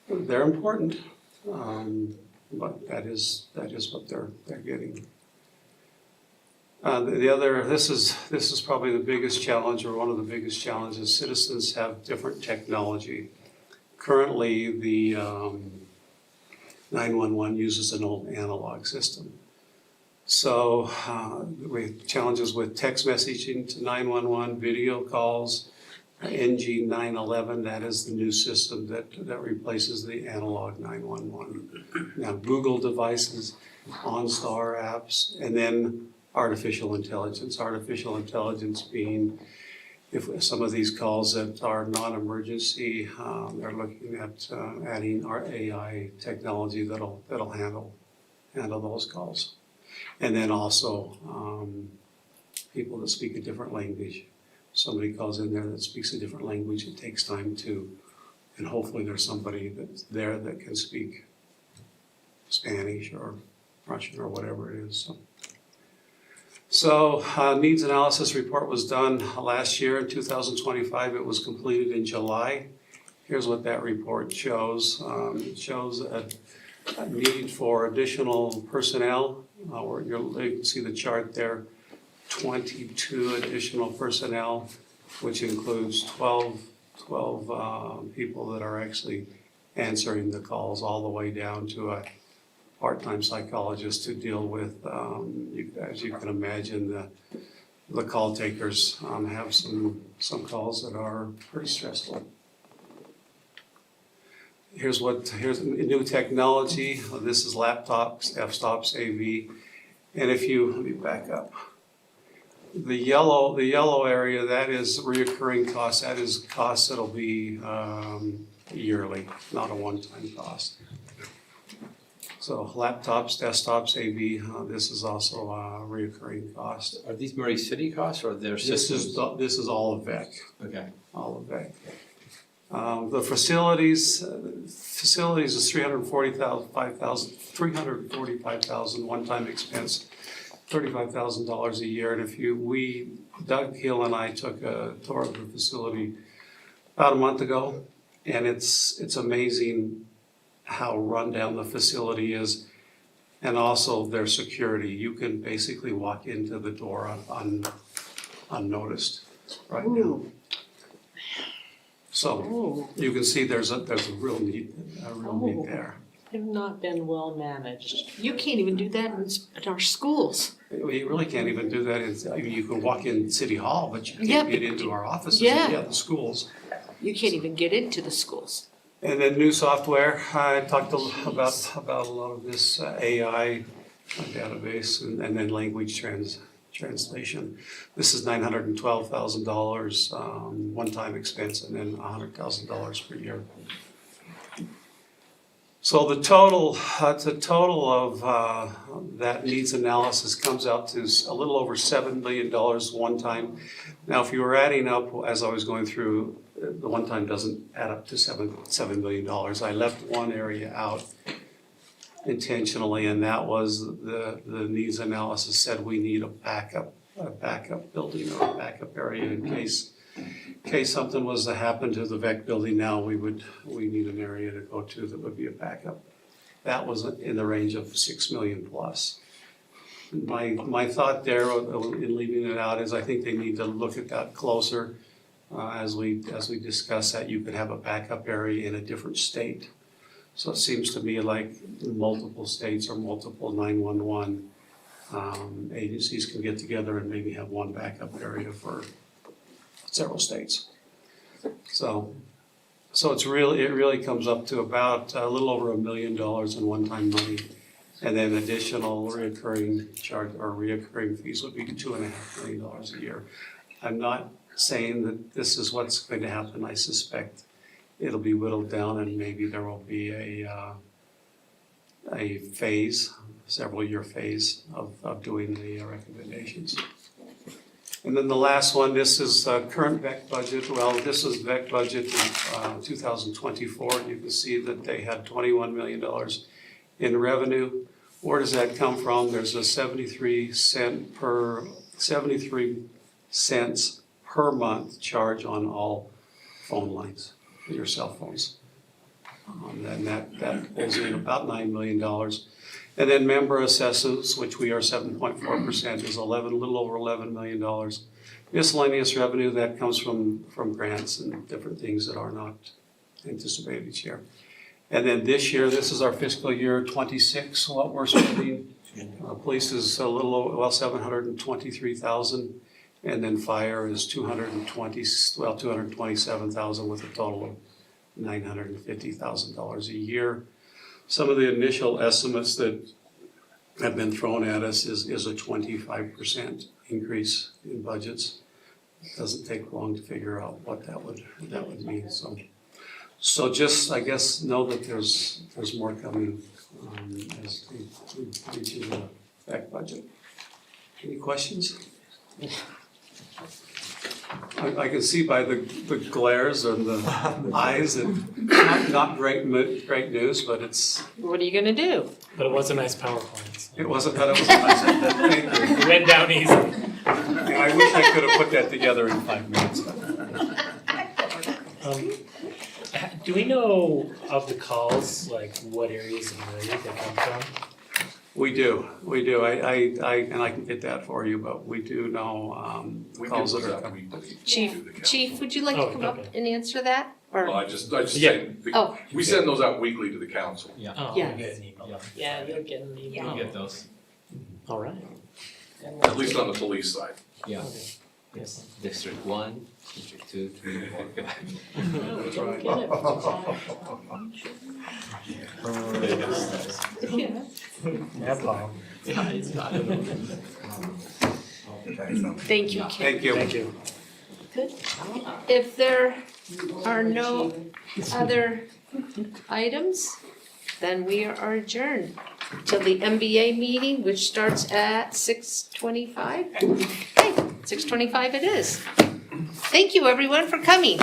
They're important, but that is what they're getting. This is probably the biggest challenge, or one of the biggest challenges. Citizens have different technology. Currently, the 911 uses an old analog system. So we have challenges with text messaging to 911, video calls, NG 911, that is the new system that replaces the analog 911. Now Google devices, OnStar apps, and then artificial intelligence. Artificial intelligence being, if some of these calls that are non-emergency, they're looking at adding our AI technology that'll handle those calls. And then also people that speak a different language. Somebody calls in there that speaks a different language, it takes time to, and hopefully there's somebody that's there that can speak Spanish or Russian or whatever it is. So needs analysis report was done last year in 2025. It was completed in July. Here's what that report shows. It shows a need for additional personnel. You can see the chart there, 22 additional personnel, which includes 12 people that are actually answering the calls, all the way down to a part-time psychologist to deal with, as you can imagine, the call takers have some calls that are pretty stressful. Here's new technology. This is laptops, f-stops, AV. And let me back up. The yellow area, that is reoccurring costs. That is costs that'll be yearly, not a one-time cost. So laptops, desktops, AV, this is also a reoccurring cost. Are these Murray City costs or their This systems? is all of VEC. Okay. All of VEC. The facilities is $345,000 one-time expense, $35,000 a year. And Doug Hill and I took a tour of the facility about a month ago, and it's amazing how run down the facility is, and also their security. You can basically walk into the door unnoticed right now. So you can see there's a real need there. Have not been well managed. You can't even do that in our schools. You really can't even do that. You can walk in City Hall, but you Yeah, can't get but- into our offices, Yeah. the schools. You can't even get into the schools. And then new software, I talked about a lot of this AI database and then language translation. This is $912,000 one-time expense, and then $100,000 per year. So the total of that needs analysis comes out to a little over $7 million one time. Now, if you were adding up, as I was going through, the one time doesn't add up to $7 million. I left one area out intentionally, and that was the needs analysis said we need a backup building or a backup area in case something was to happen to the VEC building. Now we need an area to go to that would be a backup. That was in the range of $6 million plus. My thought there in leaving it out is I think they need to look at that closer. As we discuss that, you could have a backup area in a different state. So it seems to me like multiple states or multiple 911 agencies can get together and maybe have one backup area for several states. So it really comes up to about a little over $1 million in one-time money, and then additional reoccurring fees would be $2.5 million a year. I'm not saying that this is what's going to happen. I suspect it'll be whittled down, and maybe there will be a several-year phase of doing the recommendations. And then the last one, this is current VEC budget. Well, this is VEC budget in 2024. You can see that they had $21 million in revenue. Where does that come from? There's a 73 cents per month charge on all phone lines, your cell phones. And that pulls in about $9 million. And then member assessments, which we are 7.4%, is a little over $11 million. Miscellaneous revenue, that comes from grants and different things that are not anticipated each year. And then this year, this is our fiscal year 26, what we're spending. Police is a little over, well, 723,000. And then fire is 227,000 with a total of $950,000 a year. Some of the initial estimates that have been thrown at us is a 25% increase in budgets. It doesn't take long to figure out what that would mean. So just, I guess, know that there's more coming as we reach the back budget. Any questions? I can see by the glares and the eyes that not great news, but it's. What are you gonna do? But it was a nice PowerPoint. So. It wasn't that it was a nice. Thank you. It went down easy. Yeah, I wish I could have put that together in 5 minutes. Do we know of the calls, like what areas of Murray they come from? We do. I can get that for you, but we do know calls that are coming. Chief, would you like to come up and answer that? Well, Or, I just Yeah. said, Oh. we send those out weekly to the council. Yeah, Oh, Yes. we get an email. Yeah, you'll get an email. we get those. All right. At least on the police side. Yeah. Okay. Yes. District 1, District 2, 3, 4, 5. No, we don't get it. Yeah, Paul. Yeah, it's got it. thank you, Kim. Thank you. Thank you. If there are no other items, then we are adjourned till the MBA meeting, which starts at 6:25. Okay, 6:25 it is. Thank you, everyone, for coming.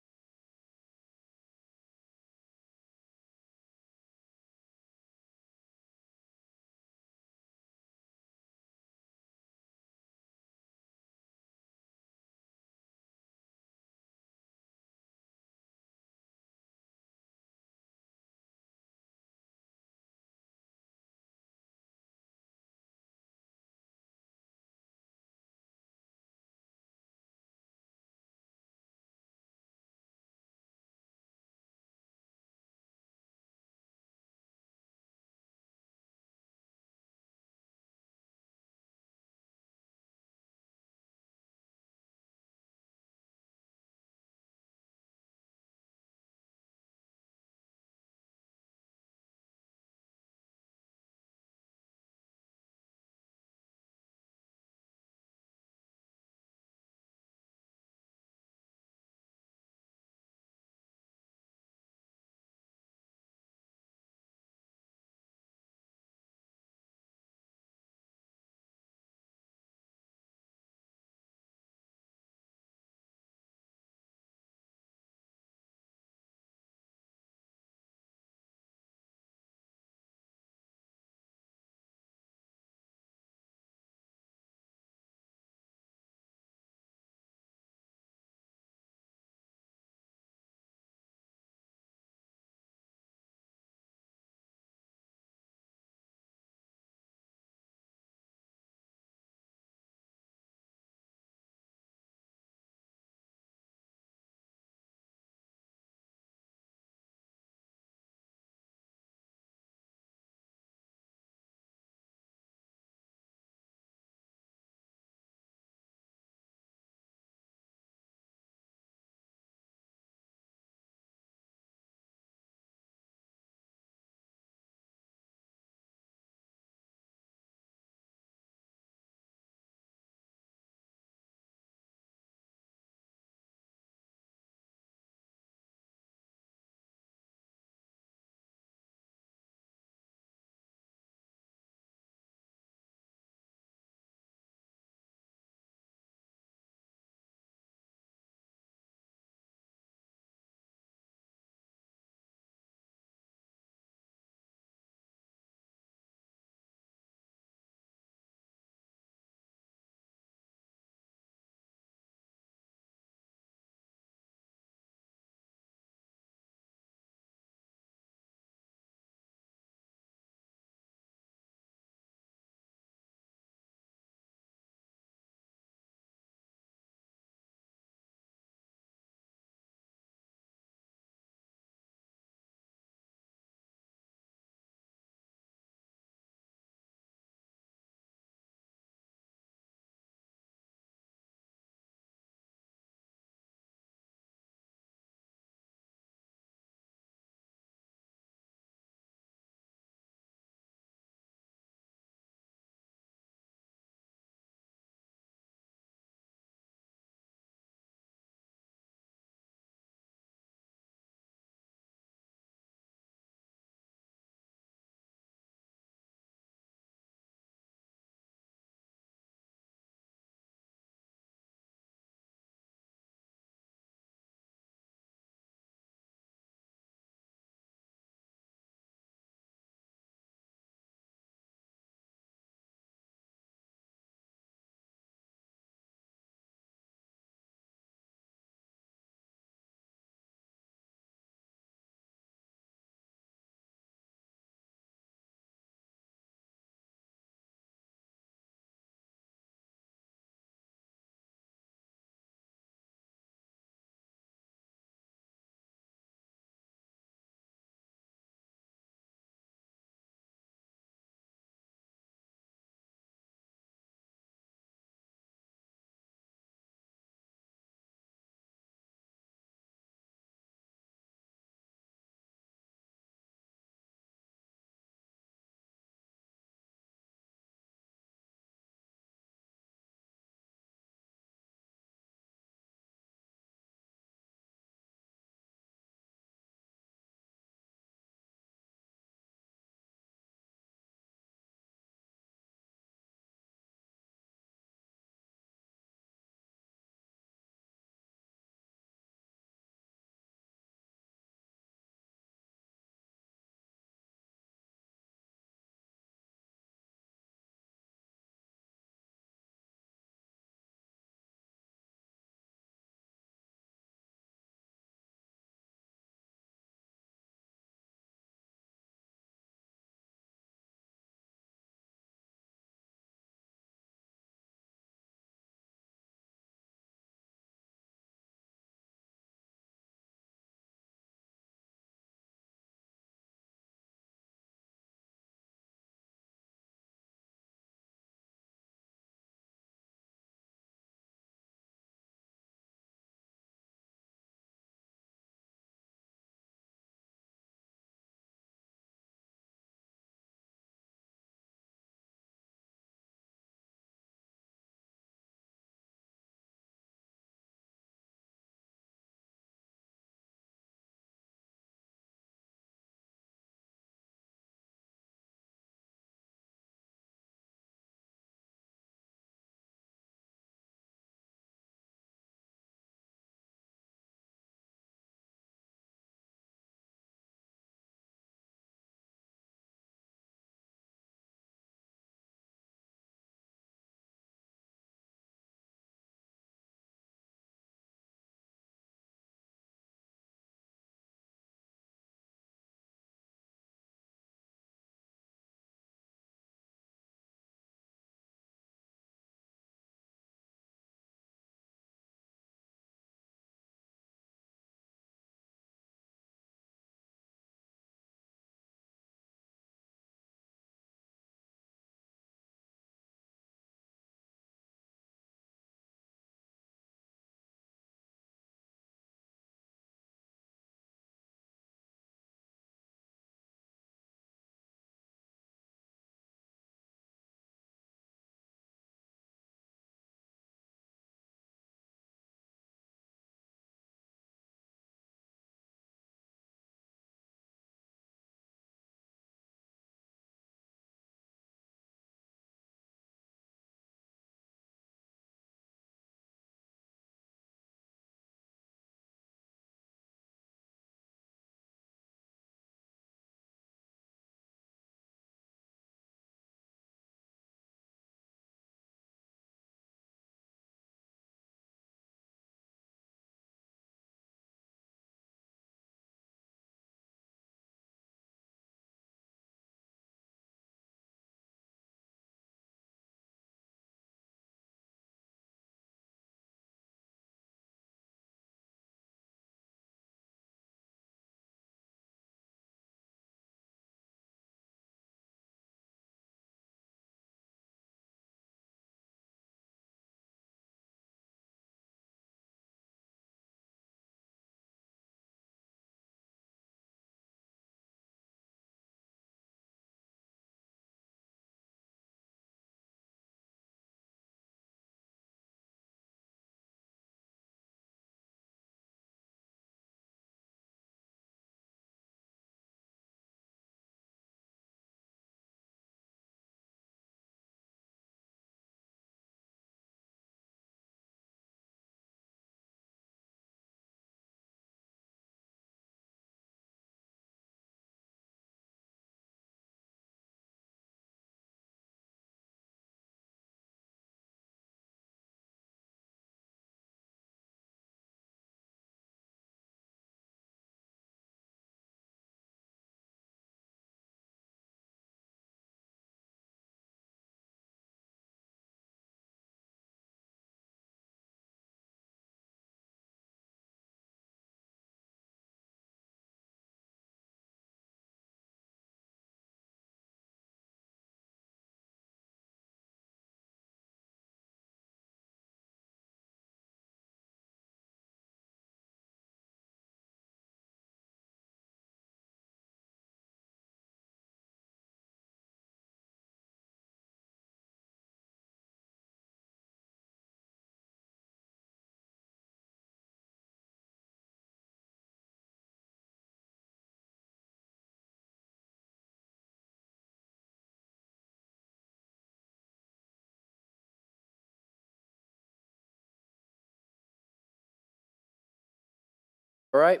All right,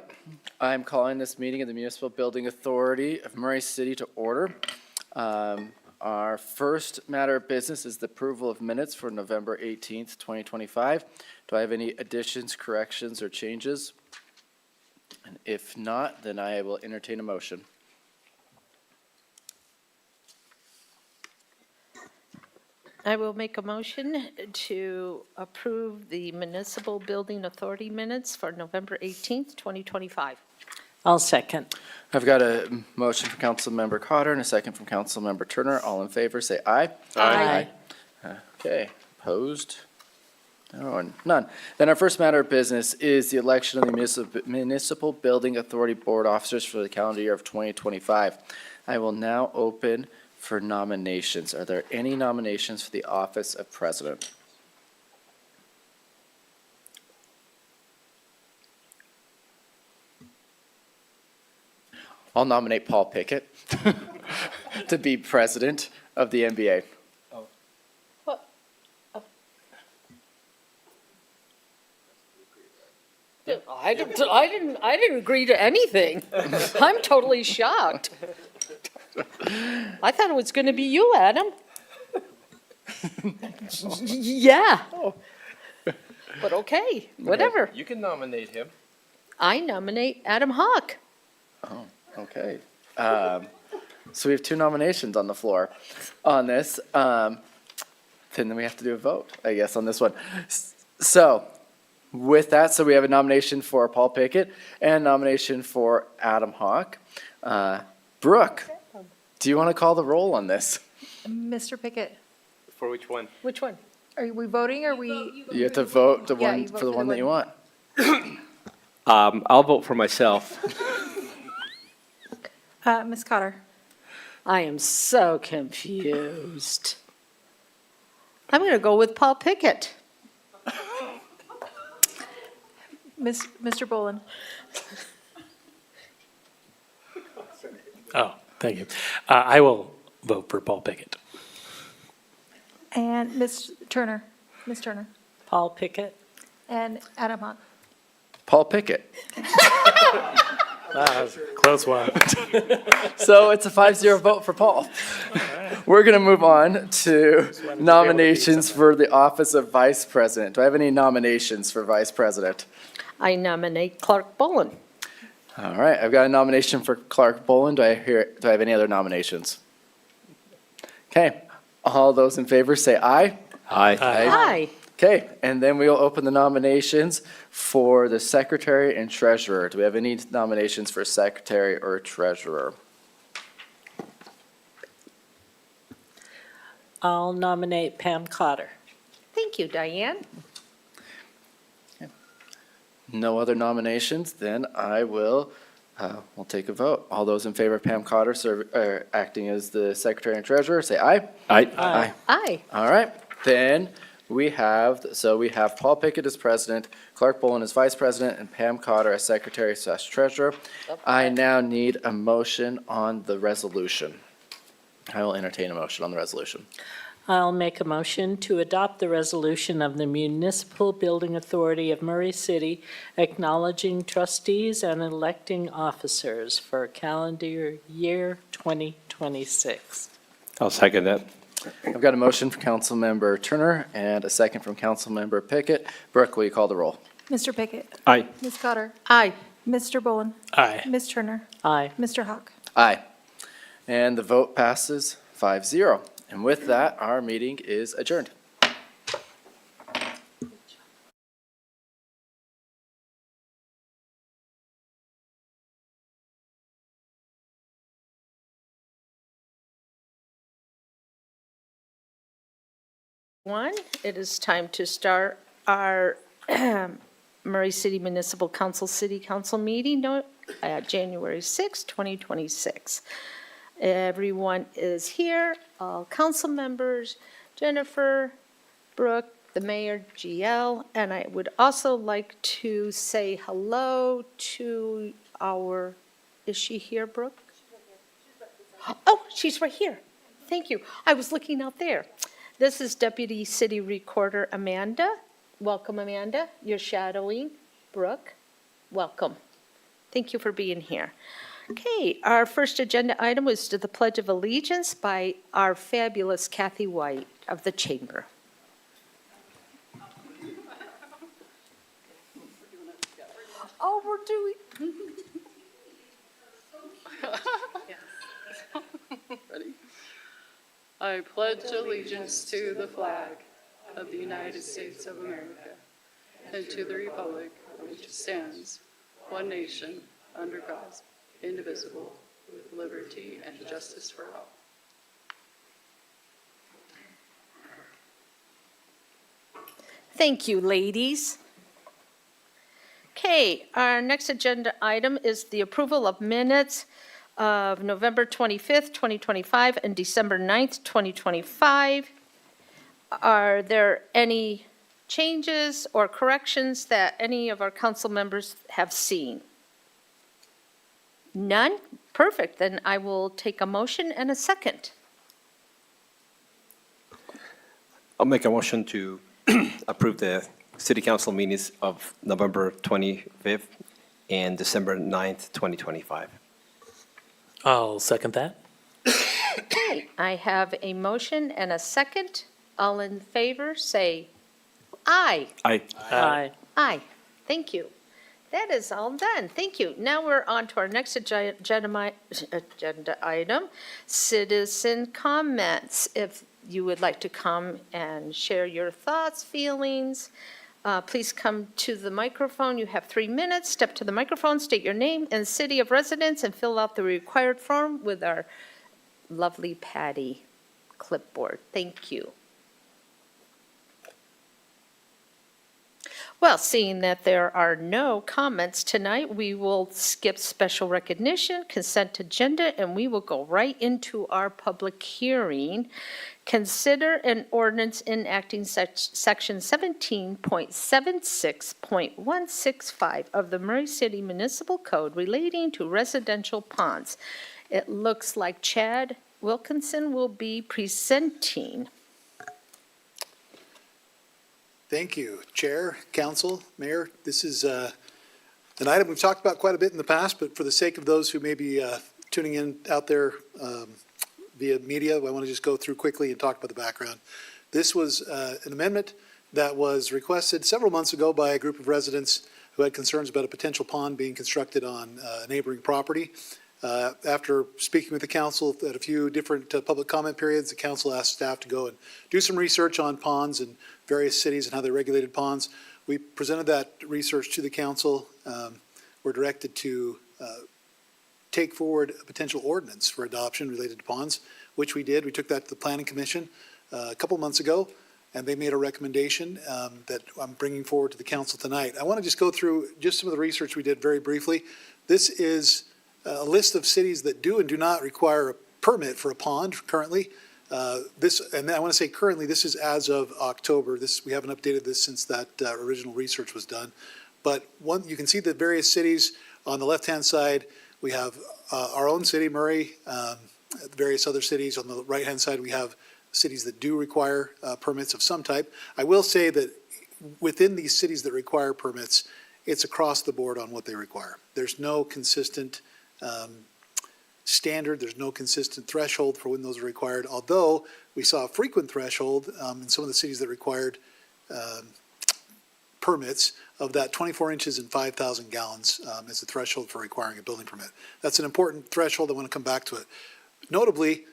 I'm calling this meeting of the Municipal Building Authority of Murray City to order. Our first matter of business is the approval of minutes for November 18th, 2025. Do I have any additions, corrections, or changes? And if not, then I will entertain a motion. I will make a motion to approve the Municipal Building Authority minutes for November 18th, 2025. I'll second. I've got a motion from Councilmember Cotter and a second from Councilmember Turner. All in favor, say aye. Aye. Okay, opposed? No, and none. Then our first matter of business is the election of the Municipal Building Authority Board officers for the calendar year of 2025. I will now open for nominations. Are there any nominations for the office of president? I'll nominate Paul Pickett to be president of the NBA. I didn't agree to anything. I'm totally shocked. I thought it was gonna be you, Adam. Yeah. But okay, whatever. You can nominate him. I nominate Adam Hawk. Oh, okay. So we have two nominations on the floor on this. Then we have to do a vote, I guess, on this one. So with that, so we have a nomination for Paul Pickett and a nomination for Adam Hawk. Brooke, do you want to call the roll on this? Mr. Pickett, For which one? Which one? are we voting or we? You have to vote the Yeah, one you vote for the one that you want. I'll vote for myself. Ms. Cotter, I am so confused. I'm gonna go with Paul Pickett. Mr. Bolin, Oh, thank you. I will vote for Paul Pickett. and Ms. Turner, Paul Pickett? and Adam Hawk. Paul Pickett. Close one. So it's a 5-0 vote for Paul. We're going to move on to nominations for the office of vice president. Do I have any nominations for vice president? I nominate Clark Bolin. All right, I've got a nomination for Clark Bolin. Do I have any other nominations? Okay, all those in favor say aye. Aye. Hi. Okay, and then we'll open the nominations for the secretary and treasurer. Do we have any nominations for secretary or treasurer? I'll nominate Pam Cotter. Thank you, Diane. No other nominations, then I will, we'll take a vote. All those in favor of Pam Cotter acting as the secretary and treasurer, say aye. Aye. Aye. Aye. All right, then we have Paul Pickett as president, Clark Bolin as vice president, and Pam Cotter as secretary / treasurer. I now need a motion on the resolution. I will entertain a motion on the resolution. I'll make a motion to adopt the resolution of the Municipal Building Authority of Murray City acknowledging trustees and electing officers for calendar year 2026. I'll second that. I've got a motion from Councilmember Turner and a second from Councilmember Pickett. Brooke, will you call the roll? Mr. Pickett, Aye. Ms. Cotter, Aye. Mr. Bolin, Aye. Ms. Turner, Aye. Mr. Hawk. Aye. And the vote passes 5-0. And with that, our meeting is adjourned. It is time to start our Murray City Municipal Council City Council meeting January 6, 2026. Everyone is here, all council members, Jennifer, Brooke, the mayor, GL, and I would also like to say hello to is she here, Brooke? Oh, she's right here. Thank you. I was looking out there. This is Deputy City Recorder Amanda. Welcome, Amanda. You're shadowing Brooke. Welcome. Thank you for being here. Okay, our first agenda item was to the Pledge of Allegiance by our fabulous Kathy White of the Chamber. Oh, we're doing. Ready? I pledge allegiance to the flag of the United States of America and to the republic which stands, one nation, under God, indivisible, with liberty and justice for all. Thank you, ladies. Okay, our next agenda item is the approval of minutes of November 25th, 2025 and December 9th, 2025. Are there any changes or corrections that any of our council members have seen? None? Perfect, then I will take a motion and a second. I'll make a motion to approve the city council meetings of November 25th and December 9th, 2025. I'll second that. Okay, I have a motion and a second. All in favor, say aye. Aye. Aye. Aye. Thank you. That is all done. Thank you. Now we're on to our next agenda item, citizen comments. If you would like to come and share your thoughts, feelings, please come to the microphone. You have 3 minutes. Step to the microphone, state your name and city of residence, and fill out the required form with our lovely Patty clipboard. Thank you. Well, seeing that there are no comments tonight, we will skip special recognition, consent agenda, and we will go right into our public hearing. Consider an ordinance enacting section 17.76.165 of the Murray City Municipal Code relating to residential ponds. It looks like Chad Wilkinson will be presenting. Thank you, Chair, Council, Mayor. This is an item we've talked about quite a bit in the past, but for the sake of those who may be tuning in out there via media, I want to just go through quickly and talk about the background. This was an amendment that was requested several months ago by a group of residents who had concerns about a potential pond being constructed on a neighboring property. After speaking with the council at a few different public comment periods, the council asked staff to go and do some research on ponds in various cities and how they regulated ponds. We presented that research to the council. We're directed to take forward a potential ordinance for adoption related to ponds, which we did. We took that to the Planning Commission a couple months ago, and they made a recommendation that I'm bringing forward to the council tonight. I want to just go through just some of the research we did very briefly. This is a list of cities that do and do not require a permit for a pond currently. And I want to say currently, this is as of October. We haven't updated this since that original research was done. But you can see the various cities on the left-hand side. We have our own city, Murray, various other cities. On the right-hand side, we have cities that do require permits of some type. I will say that within these cities that require permits, it's across the board on what they require. There's no consistent standard, there's no consistent threshold for when those are required, although we saw a frequent threshold in some of the cities that required permits of that 24 inches and 5,000 gallons as the threshold for requiring a building permit. That's an important threshold. I want to come back to it. Notably,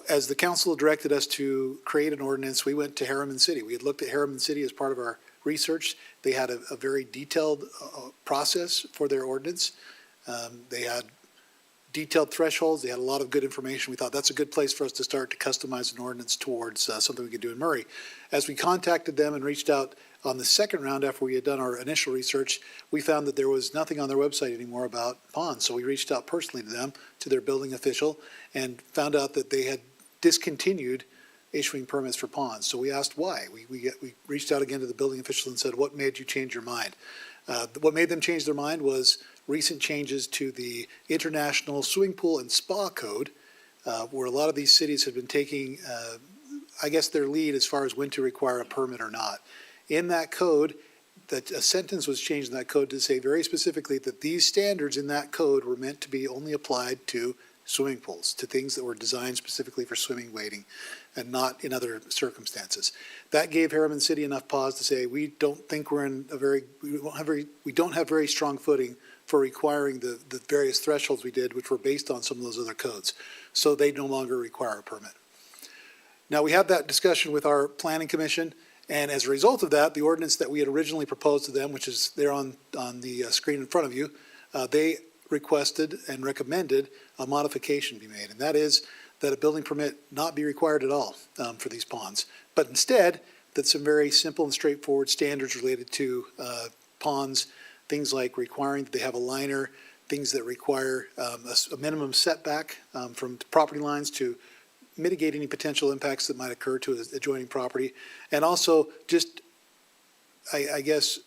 as the council directed us to create an ordinance, we went to Harriman City. We had looked at Harriman City as part of our research. They had a very detailed process for their ordinance. They had detailed thresholds. They had a lot of good information. We thought that's a good place for us to start to customize an ordinance towards something we could do in Murray. As we contacted them and reached out on the second round after we had done our initial research, we found that there was nothing on their website anymore about ponds. So we reached out personally to them, to their building official, and found out that they had discontinued issuing permits for ponds. So we asked why. We reached out again to the building official and said, what made you change your mind? What made them change their mind was recent changes to the International Swimming Pool and Spa Code, where a lot of these cities have been taking, I guess, their lead as far as when to require a permit or not. In that code, that a sentence was changed in that code to say very specifically that these standards in that code were meant to be only applied to swimming pools, to things that were designed specifically for swimming wading and not in other circumstances. That gave Harriman City enough pause to say, we don't think we're in a very, we don't have very strong footing for requiring the various thresholds we did, which were based on some of those other codes. So they no longer require a permit. Now, we had that discussion with our planning commission, and as a result of that, the ordinance that we had originally proposed to them, which is there on the screen in front of you, they requested and recommended a modification be made, and that is that a building permit not be required at all for these ponds, but instead that some very simple and straightforward standards related to ponds, things like requiring that they have a liner, things that require a minimum setback from property lines to mitigate any potential impacts that might occur to adjoining property, and also just, I guess,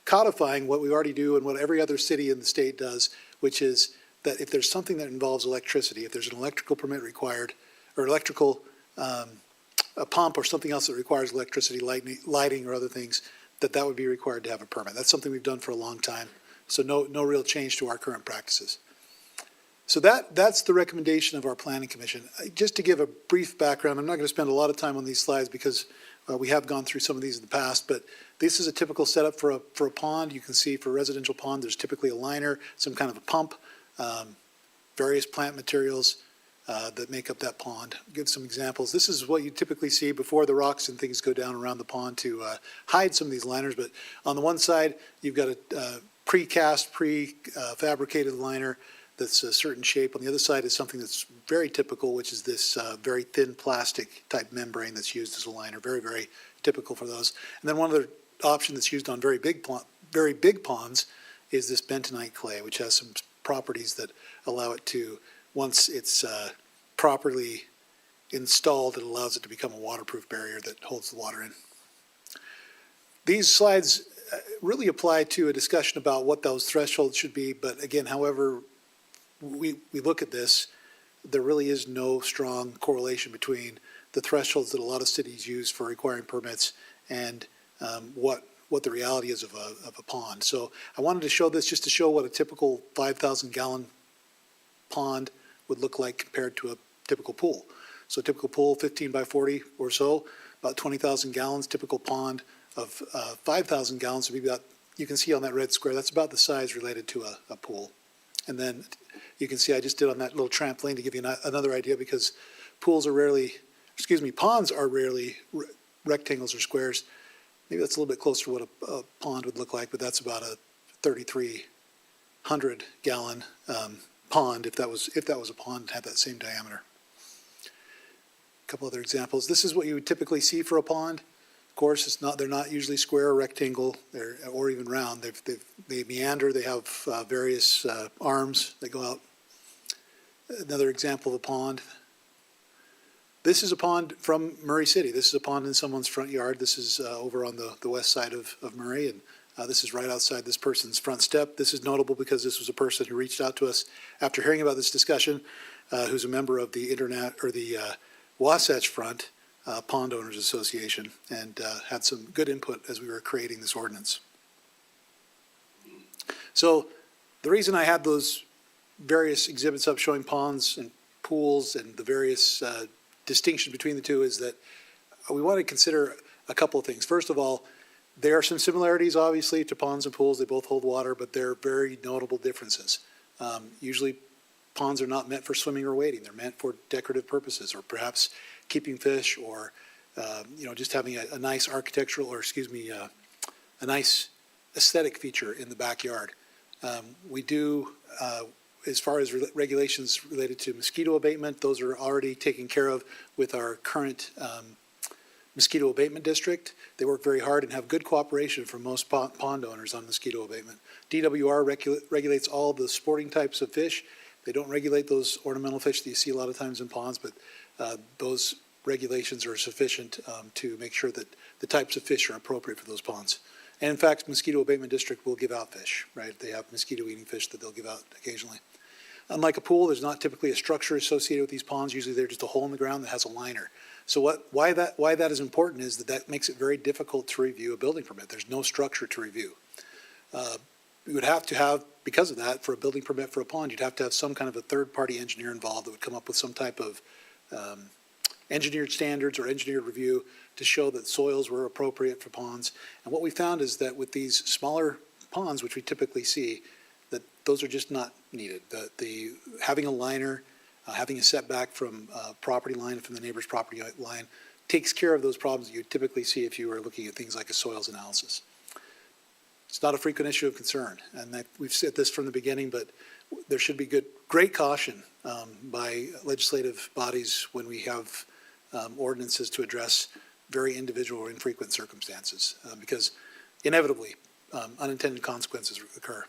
codifying what we already do and what every other city in the state does, which is that if there's something that involves electricity, if there's an electrical permit required, or electrical, a pump or something else that requires electricity, lighting or other things, that would be required to have a permit. That's something we've done for a long time, so no real change to our current practices. So that's the recommendation of our planning commission. Just to give a brief background, I'm not going to spend a lot of time on these slides because we have gone through some of these in the past, but this is a typical setup for a pond. You can see for a residential pond, there's typically a liner, some kind of a pump, various plant materials that make up that pond. I'll give some examples. This is what you typically see before the rocks and things go down around the pond to hide some of these liners. But on the one side, you've got a precast, prefabricated liner that's a certain shape. On the other side is something that's very typical, which is this very thin plastic type membrane that's used as a liner. Very, very typical for those. And then one other option that's used on very big ponds is this bentonite clay, which has some properties that allow it to, once it's properly installed, it allows it to become a waterproof barrier that holds the water in. These slides really apply to a discussion about what those thresholds should be, but again, however we look at this, there really is no strong correlation between the thresholds that a lot of cities use for requiring permits and what the reality is of a pond. So I wanted to show this just to show what a typical 5,000 gallon pond would look like compared to a typical pool. So a typical pool, 15 by 40 or so, about 20,000 gallons. Typical pond of 5,000 gallons would be about, you can see on that red square, that's about the size related to a pool. And then you can see I just did on that little trampoline to give you another idea, because ponds are rarely rectangles or squares. Maybe that's a little bit closer to what a pond would look like, but that's about a 3,300 gallon pond if that was a pond and had that same diameter. A couple other examples. This is what you would typically see for a pond. Of course, they're not usually square or rectangle or even round. They meander. They have various arms that go out. Another example of a pond. This is a pond from Murray City. This is a pond in someone's front yard. This is over on the west side of Murray, and this is right outside this person's front step. This is notable because this was a person who reached out to us after hearing about this discussion, who's a member of the Wasatch Front Pond Owners Association, and had some good input as we were creating this ordinance. So the reason I had those various exhibits up showing ponds and pools and the various distinction between the two is that we want to consider a couple of things. First of all, there are some similarities, obviously, to ponds and pools. They both hold water, but there are very notable differences. Usually, ponds are not meant for swimming or wading. They're meant for decorative purposes, or perhaps keeping fish, or just having a nice architectural, or a nice aesthetic feature in the backyard. We do, as far as regulations related to mosquito abatement, those are already taken care of with our current mosquito abatement district. They work very hard and have good cooperation from most pond owners on mosquito abatement. DWR regulates all the sporting types of fish. They don't regulate those ornamental fish that you see a lot of times in ponds, but those regulations are sufficient to make sure that the types of fish are appropriate for those ponds. And in fact, mosquito abatement district will give out fish, right? They have mosquito eating fish that they'll give out occasionally. Unlike a pool, there's not typically a structure associated with these ponds. Usually they're just a hole in the ground that has a liner. So why that is important is that makes it very difficult to review a building permit. There's no structure to review. You would have to have, because of that, for a building permit for a pond, you'd have to have some kind of a third-party engineer involved that would come up with some type of engineered standards or engineered review to show that soils were appropriate for ponds. And what we found is that with these smaller ponds, which we typically see, that those are just not needed. The having a liner, having a setback from property line, from the neighbor's property line, takes care of those problems that you typically see if you were looking at things like a soils analysis. It's not a frequent issue of concern, and we've said this from the beginning, but there should be great caution by legislative bodies when we have ordinances to address very individual or infrequent circumstances, because inevitably unintended consequences occur.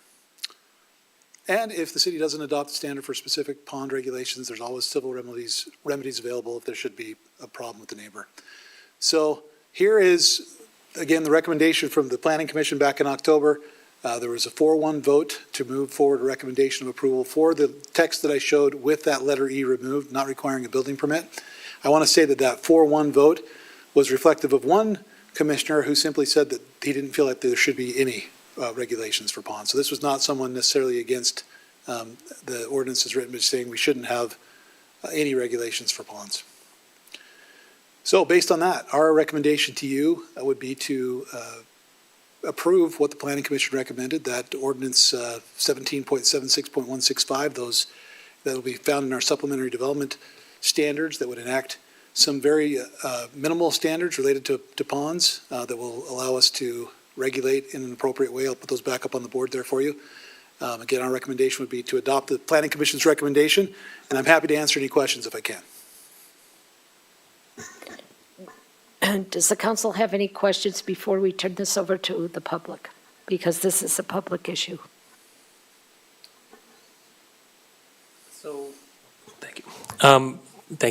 And if the city doesn't adopt a standard for specific pond regulations, there's always civil remedies available if there should be a problem with the neighbor. So here is, again, the recommendation from the Planning Commission back in October. There was a 4-1 vote to move forward a recommendation of approval for the text that I showed with that letter E removed, not requiring a building permit. I want to say that 4-1 vote was reflective of one commissioner who simply said that he didn't feel like there should be any regulations for ponds. So this was not someone necessarily against the ordinance as written, but saying we shouldn't have any regulations for ponds. So based on that, our recommendation to you would be to approve what the Planning Commission recommended, that ordinance 17.76.165, those that will be found in our supplementary development standards that would enact some very minimal standards related to ponds that will allow us to regulate in an appropriate way. I'll put those back up on the board there for you. Again, our recommendation would be to adopt the Planning Commission's recommendation, and I'm happy to answer any questions if I can. Does the council have any questions before we turn this over to the public? Because this is a public issue. So, thank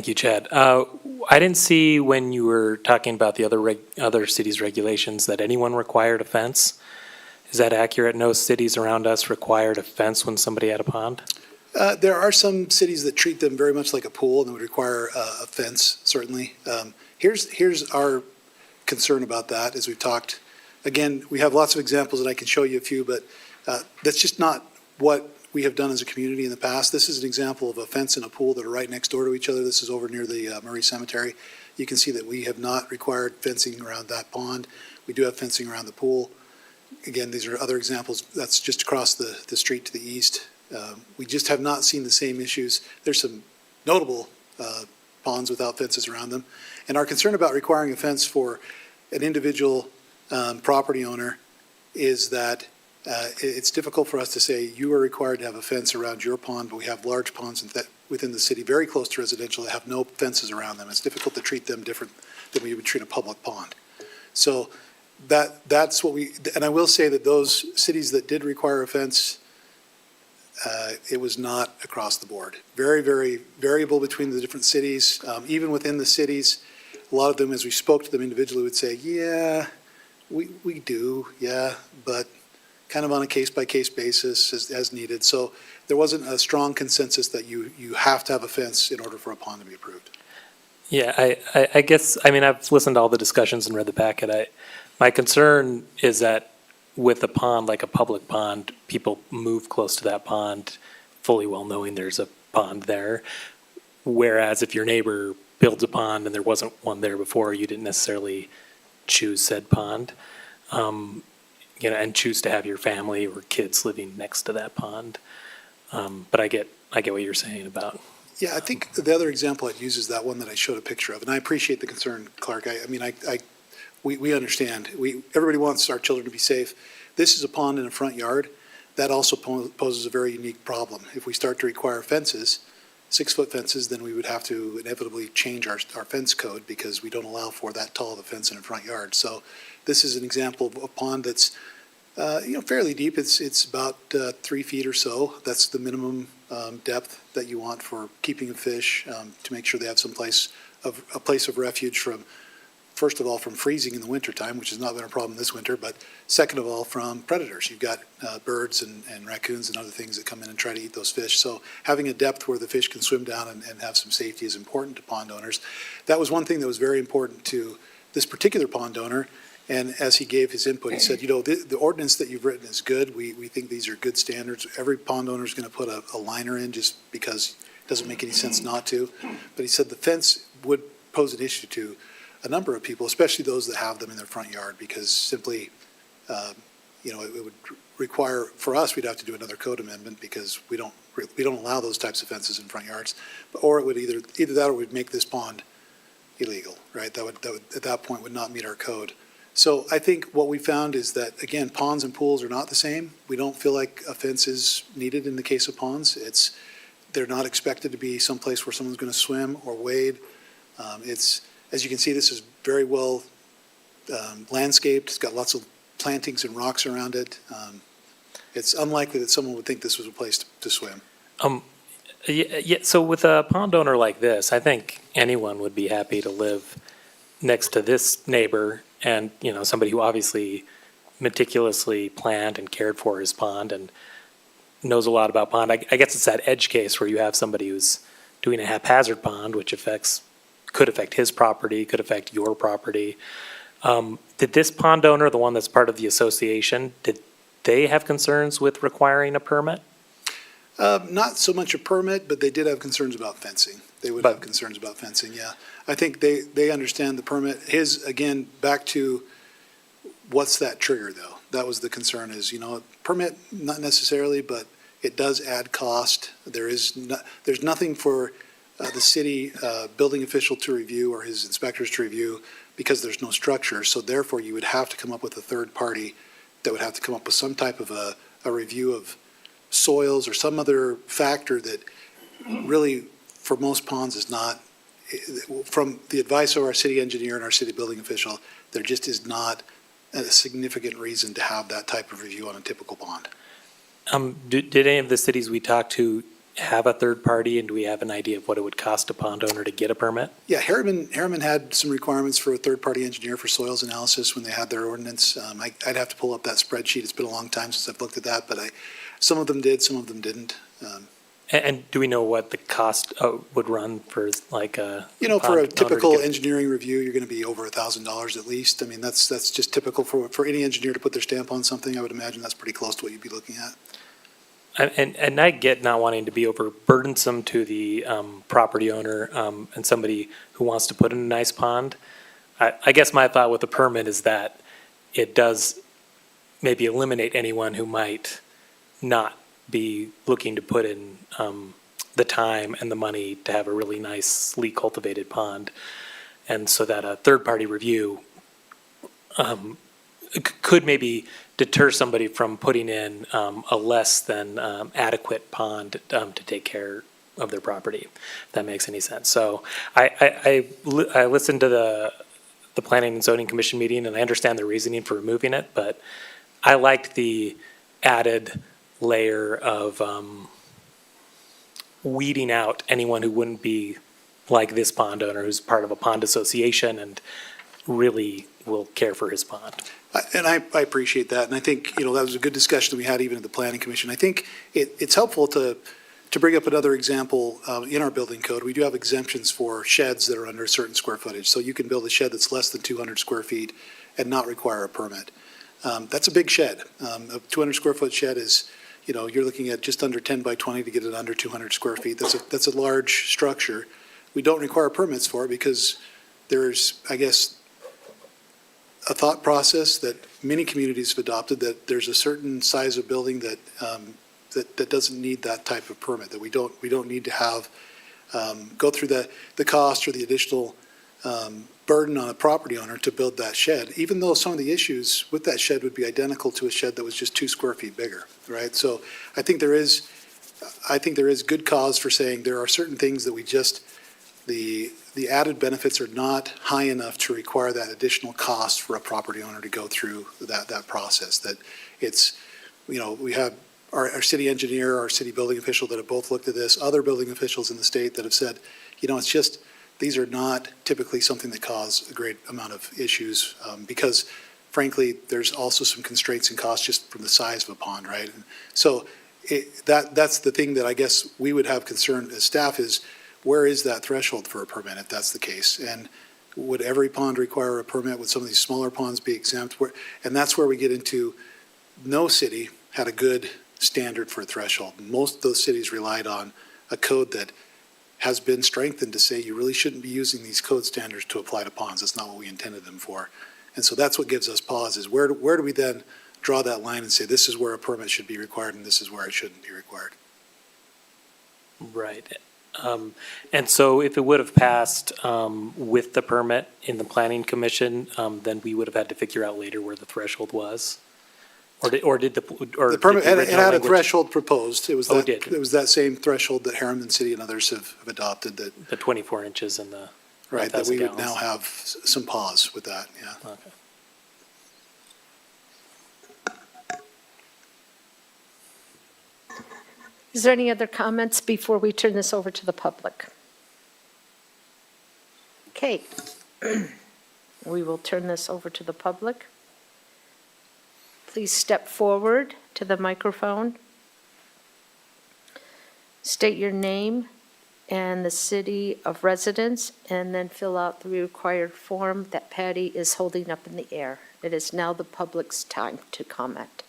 you, Chad. I didn't see when you were talking about the other cities' regulations that anyone required a fence. Is that accurate? No cities around us required a fence when somebody had a pond? There are some cities that treat them very much like a pool and would require a fence, certainly. Here's our concern about that as we've talked. Again, we have lots of examples that I can show you a few, but that's just not what we have done as a community in the past. This is an example of a fence and a pool that are right next door to each other. This is over near the Murray Cemetery. You can see that we have not required fencing around that pond. We do have fencing around the pool. Again, these are other examples. That's just across the street to the east. We just have not seen the same issues. There's some notable ponds without fences around them. And our concern about requiring a fence for an individual property owner is that it's difficult for us to say you are required to have a fence around your pond, but we have large ponds within the city very close to residential that have no fences around them. It's difficult to treat them different than we would treat a public pond. So that's what and I will say that those cities that did require a fence, it was not across the board. Very, very variable between the different cities. Even within the cities, a lot of them, as we spoke to them individually, would say, yeah, we do, yeah, but kind of on a case-by-case basis as needed. So there wasn't a strong consensus that you have to have a fence in order for a pond to be approved. Yeah, I guess, I mean, I've listened to all the discussions and read the packet. My concern is that with a pond, like a public pond, people move close to that pond fully well knowing there's a pond there. Whereas if your neighbor builds a pond and there wasn't one there before, you didn't necessarily choose said pond. And choose to have your family or kids living next to that pond. But I get what you're saying about. Yeah, I think the other example I'd use is that one that I showed a picture of, and I appreciate the concern, Clark. We understand. Everybody wants our children to be safe. This is a pond in a front yard. That also poses a very unique problem. If we start to require fences, 6-foot fences, then we would have to inevitably change our fence code because we don't allow for that tall of a fence in a front yard. So this is an example of a pond that's fairly deep. It's about 3 feet or so. That's the minimum depth that you want for keeping a fish, to make sure they have a place of refuge from first of all, from freezing in the wintertime, which has not been a problem this winter, but second of all, from predators. You've got birds and raccoons and other things that come in and try to eat those fish. So having a depth where the fish can swim down and have some safety is important to pond owners. That was one thing that was very important to this particular pond owner. And as he gave his input, he said, the ordinance that you've written is good. We think these are good standards. Every pond owner is going to put a liner in just because it doesn't make any sense not to. But he said the fence would pose an issue to a number of people, especially those that have them in their front yard, because simply, it would require, for us, we'd have to do another code amendment because we don't allow those types of fences in front yards. Or it would either that or it would make this pond illegal, right? That would at that point would not meet our code. So I think what we found is that, again, ponds and pools are not the same. We don't feel like a fence is needed in the case of ponds. They're not expected to be someplace where someone's going to swim or wade. As you can see, this is very well landscaped. It's got lots of plantings and rocks around it. It's unlikely that someone would think this was a place to swim. So with a pond owner like this, I think anyone would be happy to live next to this neighbor and, somebody who obviously meticulously planned and cared for his pond and knows a lot about pond. I guess it's that edge case where you have somebody who's doing a haphazard pond, which could affect his property, could affect your property. Did this pond owner, the one that's part of the association, did they have concerns with requiring a permit? Not so much a permit, but they did have concerns about fencing. They would have concerns about fencing, yeah. I think they understand the permit. Again, back to what's that trigger, though? That was the concern is, permit, not necessarily, but it does add cost. There's nothing for the city building official to review or his inspectors to review because there's no structure. So therefore, you would have to come up with a third party that would have to come up with some type of a review of soils or some other factor that really, for most ponds, is not, from the advice of our city engineer and our city building official, there just is not a significant reason to have that type of review on a typical pond. Did any of the cities we talked to have a third party, and do we have an idea of what it would cost a pond owner to get a permit? Yeah, Harriman had some requirements for a third-party engineer for soils analysis when they had their ordinance. I'd have to pull up that spreadsheet. It's been a long time since I've looked at that, but some of them did, some of them didn't. And do we know what the cost would run for like a for a typical engineering review, you're going to be over $1,000 at least. I mean, that's just typical for any engineer to put their stamp on something. I would imagine that's pretty close to what you'd be looking at. And I get not wanting to be overburdensome to the property owner and somebody who wants to put in a nice pond. I guess my thought with the permit is that it does maybe eliminate anyone who might not be looking to put in the time and the money to have a really nicely cultivated pond. And so that a third-party review could maybe deter somebody from putting in a less than adequate pond to take care of their property, if that makes any sense. So I listened to the Planning and Zoning Commission meeting, and I understand the reasoning for removing it, but I liked the added layer of weeding out anyone who wouldn't be like this pond owner who's part of a pond association and really will care for his pond. And I appreciate that, and I think, that was a good discussion that we had even at the Planning Commission. I think it's helpful to bring up another example in our building code. We do have exemptions for sheds that are under a certain square footage. So you can build a shed that's less than 200 square feet and not require a permit. That's a big shed. A 200 square foot shed is, you're looking at just under 10 by 20 to get it under 200 square feet. That's a large structure. We don't require permits for it because there's, I guess, a thought process that many communities have adopted that there's a certain size of building that that doesn't need that type of permit, that we don't need to have go through the cost or the additional burden on a property owner to build that shed, even though some of the issues with that shed would be identical to a shed that was just 2 square feet bigger, right? So I think there is good cause for saying there are certain things that we just, the added benefits are not high enough to require that additional cost for a property owner to go through that process. That it's, we have our city engineer, our city building official that have both looked at this, other building officials in the state that have said, it's just, these are not typically something that cause a great amount of issues, because frankly, there's also some constraints and costs just from the size of a pond, right? So that's the thing that I guess we would have concern as staff is, where is that threshold for a permit if that's the case? And would every pond require a permit? Would some of these smaller ponds be exempt? And that's where we get into, no city had a good standard for a threshold. Most of those cities relied on a code that has been strengthened to say you really shouldn't be using these code standards to apply to ponds. That's not what we intended them for. And so that's what gives us pause, is where do we then draw that line and say this is where a permit should be required and this is where it shouldn't be required? Right. And so if it would have passed with the permit in the planning commission, then we would have had to figure out later where the threshold was? Or did the permit, it original had a language- threshold proposed. It was Oh, that, it did. it was that same threshold that Harriman City and others have adopted, that, The 24 inches and the right, that 1,000 we would gallons. now have some pause with that, yeah. Okay. Is there any other comments before we turn this over to the public? Okay. We will turn this over to the public. Please step forward to the microphone. State your name and the city of residence, and then fill out the required form that Patty is holding up in the air. It is now the public's time to comment.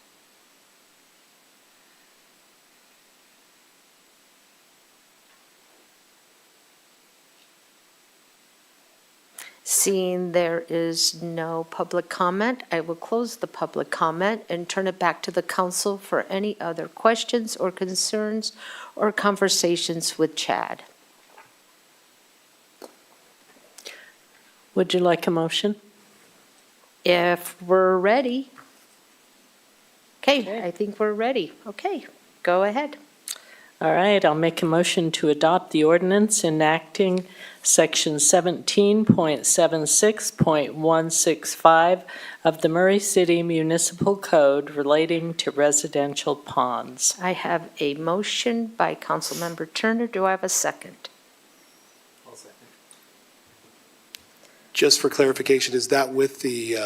Seeing there is no public comment, I will close the public comment and turn it back to the council for any other questions or concerns or conversations with Chad. Would you like a motion? If we're ready. Okay, I think we're ready. Okay, go ahead. All right, I'll make a motion to adopt the ordinance enacting Section 17.76.165 of the Murray City Municipal Code relating to residential ponds. I have a motion by Councilmember Turner. Do I have a second? Just for clarification, is that with the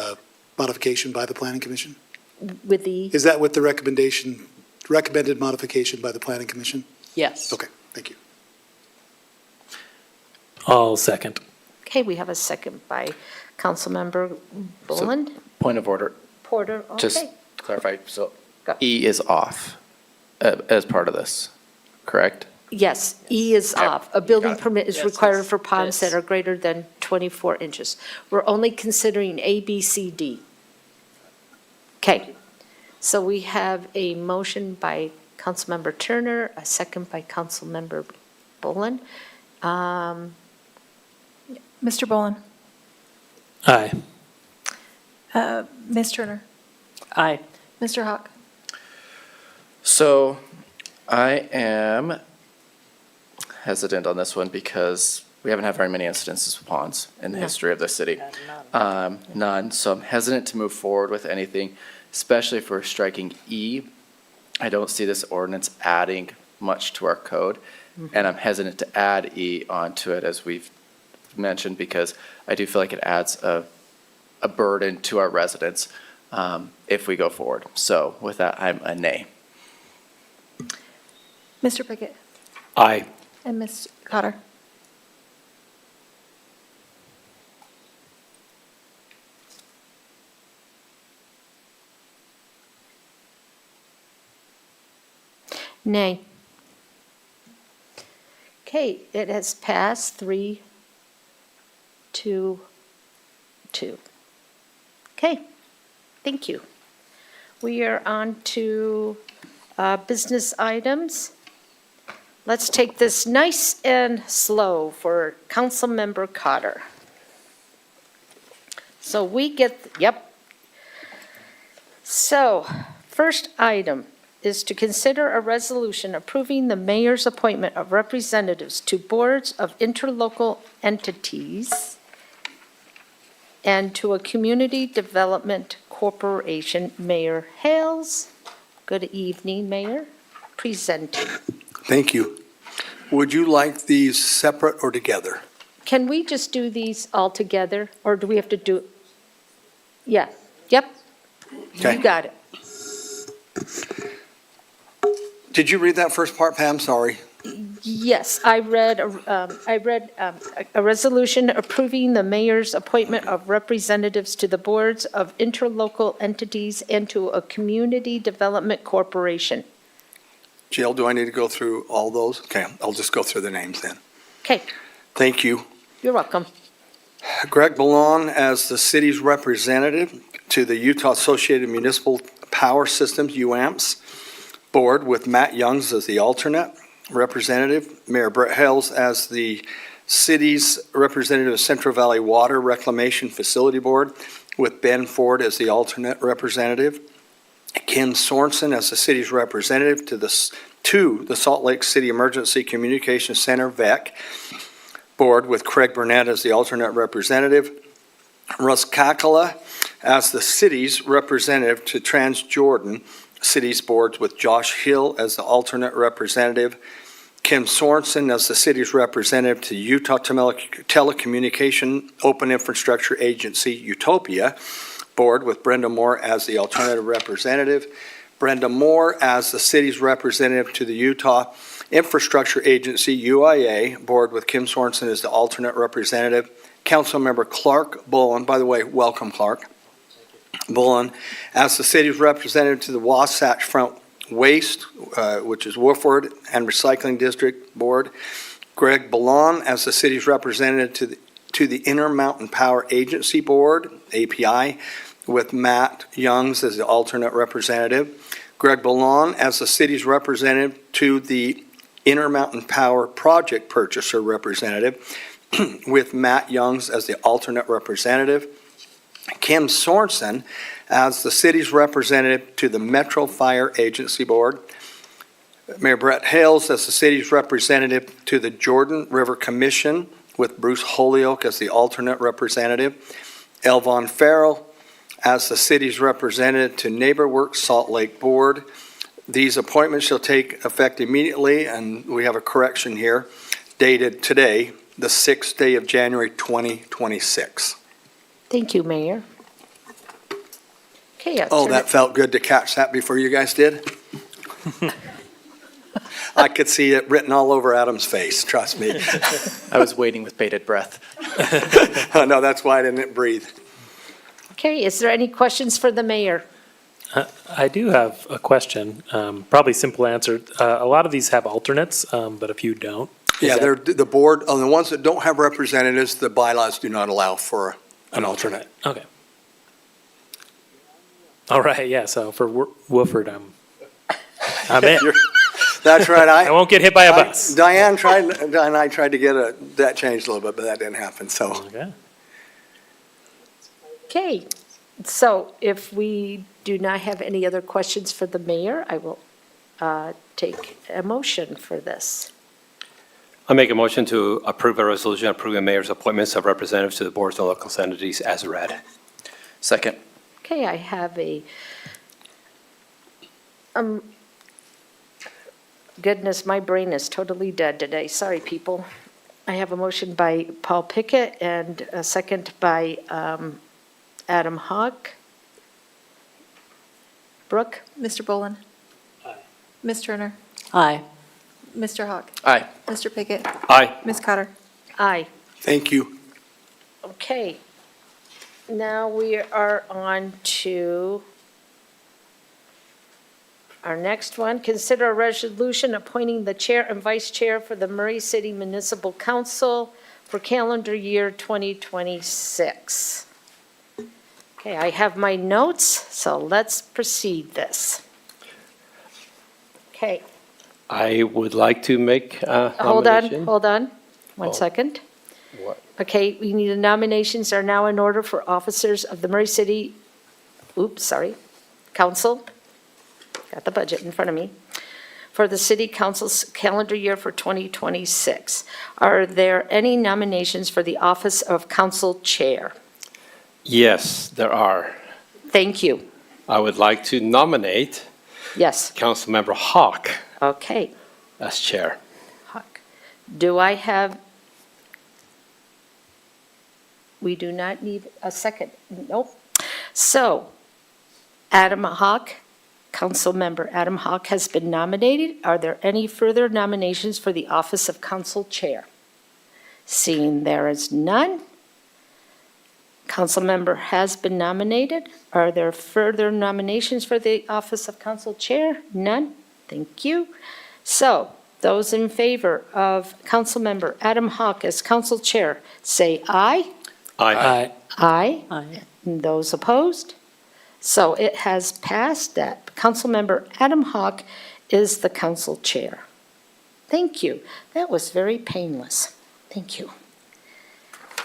modification by the planning commission? With the, Is that with the recommended modification by the planning commission? Yes. Okay, thank you. I'll second. okay, we have a second by Councilmember Boland. Point of order, Porter, just okay. to clarify, so Go. E is off as part of this, correct? Yes, E is Okay. off. A building Got it. permit is Yes, required it's for ponds this. that are greater than 24 inches. We're only considering A, B, C, D. Okay, so we have a motion by Councilmember Turner, a second by Councilmember Boland. Mr. Boland. Aye. Ms. Turner. Aye. Mr. Hawk. So I am hesitant on this one because we haven't had very many incidences with ponds in the No. history of the city. None, so I'm hesitant to move forward with anything, especially if we're striking E. I don't see this ordinance adding much to our code, and I'm hesitant to add E onto it, as we've mentioned, because I do feel like it adds a burden to our residents if we go forward. So with that, I'm a nay. Mr. Pickett. Aye. And Ms. Cotter. Nay. Okay, it has passed 3-2-2. Okay, thank you. We are on to business items. Let's take this nice and slow for Councilmember Cotter. So we get, yep. So, first item is to consider a resolution approving the mayor's appointment of representatives to boards of interlocal entities and to a community development corporation. Mayor Hales, good evening, Mayor. Presenting. Thank you. Would you like these separate or together? can we just do these all together, or do we have to do? Yeah, yep. Okay. You got it. Did you read that first part, Pam? Sorry. Yes, I read a resolution approving the mayor's appointment of representatives to the boards of interlocal entities and to a community development corporation. Jill, do I need to go through all those? Okay, I'll just go through the names then. Okay, Thank you. you're welcome. Greg Ballon as the city's representative to the Utah Associated Municipal Power Systems, UAMPS, board with Matt Youngs as the alternate representative, Mayor Brett Hales as the city's representative of Central Valley Water Reclamation Facility Board with Ben Ford as the alternate representative, Kim Sorensen as the city's representative to the Salt Lake City Emergency Communications Center, VEC, board with Craig Burnett as the alternate representative, Russ Kakala as the city's representative to Transjordan Cities boards with Josh Hill as the alternate representative, Kim Sorensen as the city's representative to Utah Telecommunication Open Infrastructure Agency, Utopia, board with Brenda Moore as the alternative representative, Brenda Moore as the city's representative to the Utah Infrastructure Agency, UIA, board with Kim Sorensen as the alternate representative, Councilmember Clark Bullen, by the way, welcome Clark, Bullen as the city's representative to the Wasatch Front Waste, which is Woodford and Recycling District Board, Greg Ballon as the city's representative to the Intermountain Power Agency Board, API, with Matt Youngs as the alternate representative, Greg Ballon as the city's representative to the Intermountain Power Project Purchaser Representative, with Matt Youngs as the alternate representative, Kim Sorensen as the city's representative to the Metro Fire Agency Board, Mayor Brett Hales as the city's representative to the Jordan River Commission with Bruce Holyoke as the alternate representative, Elvon Farrell as the city's representative to NeighborWorks Salt Lake Board. These appointments shall take effect immediately, and we have a correction here, dated today, the 6th day of January 2026. Thank you, Mayor. Okay, I'll Oh, turn that it- felt good to catch that before you guys did. I could see it written all over Adam's face, trust me. I was waiting with bated breath. No, that's why I didn't breathe. Okay, is there any questions for the mayor? I do have a question, probably simple answer. A lot of these have alternates, but a few don't. Is Yeah, that- they're, the board, on the ones that don't have representatives, the bylaws do not allow for an alternate. Okay. All right, yeah, so for Woodford, I'm in. That's right. I won't get hit by a bus. Diane and I tried to get that changed a little bit, but that didn't happen, so. Okay. Okay, so if we do not have any other questions for the mayor, I will take a motion for this. I make a motion to approve a resolution approving mayor's appointments of representatives to the boards and local entities as read. Second. Okay, I have a, goodness, my brain is totally dead today. Sorry, people. I have a motion by Paul Pickett and a second by Adam Hawk. Brooke? Mr. Bolin? Aye. Ms. Turner? Aye. Mr. Hawk? Aye. Mr. Pickett? Aye. Ms. Cotter? Aye. Thank you. Okay. Now we are on to our next one. Consider a resolution appointing the chair and vice chair for the Murray City Municipal Council for calendar year 2026. Okay, I have my notes, so let's proceed this. Okay, I would like to make a nomination. hold on, one Oh. second. What? Okay, we need, nominations are now in order for officers of the Murray City, Council. Got the budget in front of me. For the city council's calendar year for 2026. Are there any nominations for the office of council chair? Yes, there are. Thank you. I would like to nominate Yes, Councilmember Hawk okay. as chair. Huck. Do I have We do not need a second. Nope. So, Adam Hawk, Councilmember Adam Hawk has been nominated. Are there any further nominations for the office of council chair? Seeing there is none, Councilmember has been nominated. Are there further nominations for the office of council chair? None. Thank you. So, those in favor of Councilmember Adam Hawk as council chair, say aye. Aye. Aye. Aye. And those opposed? So it has passed that Councilmember Adam Hawk is the council chair. Thank you. That was very painless. Thank you.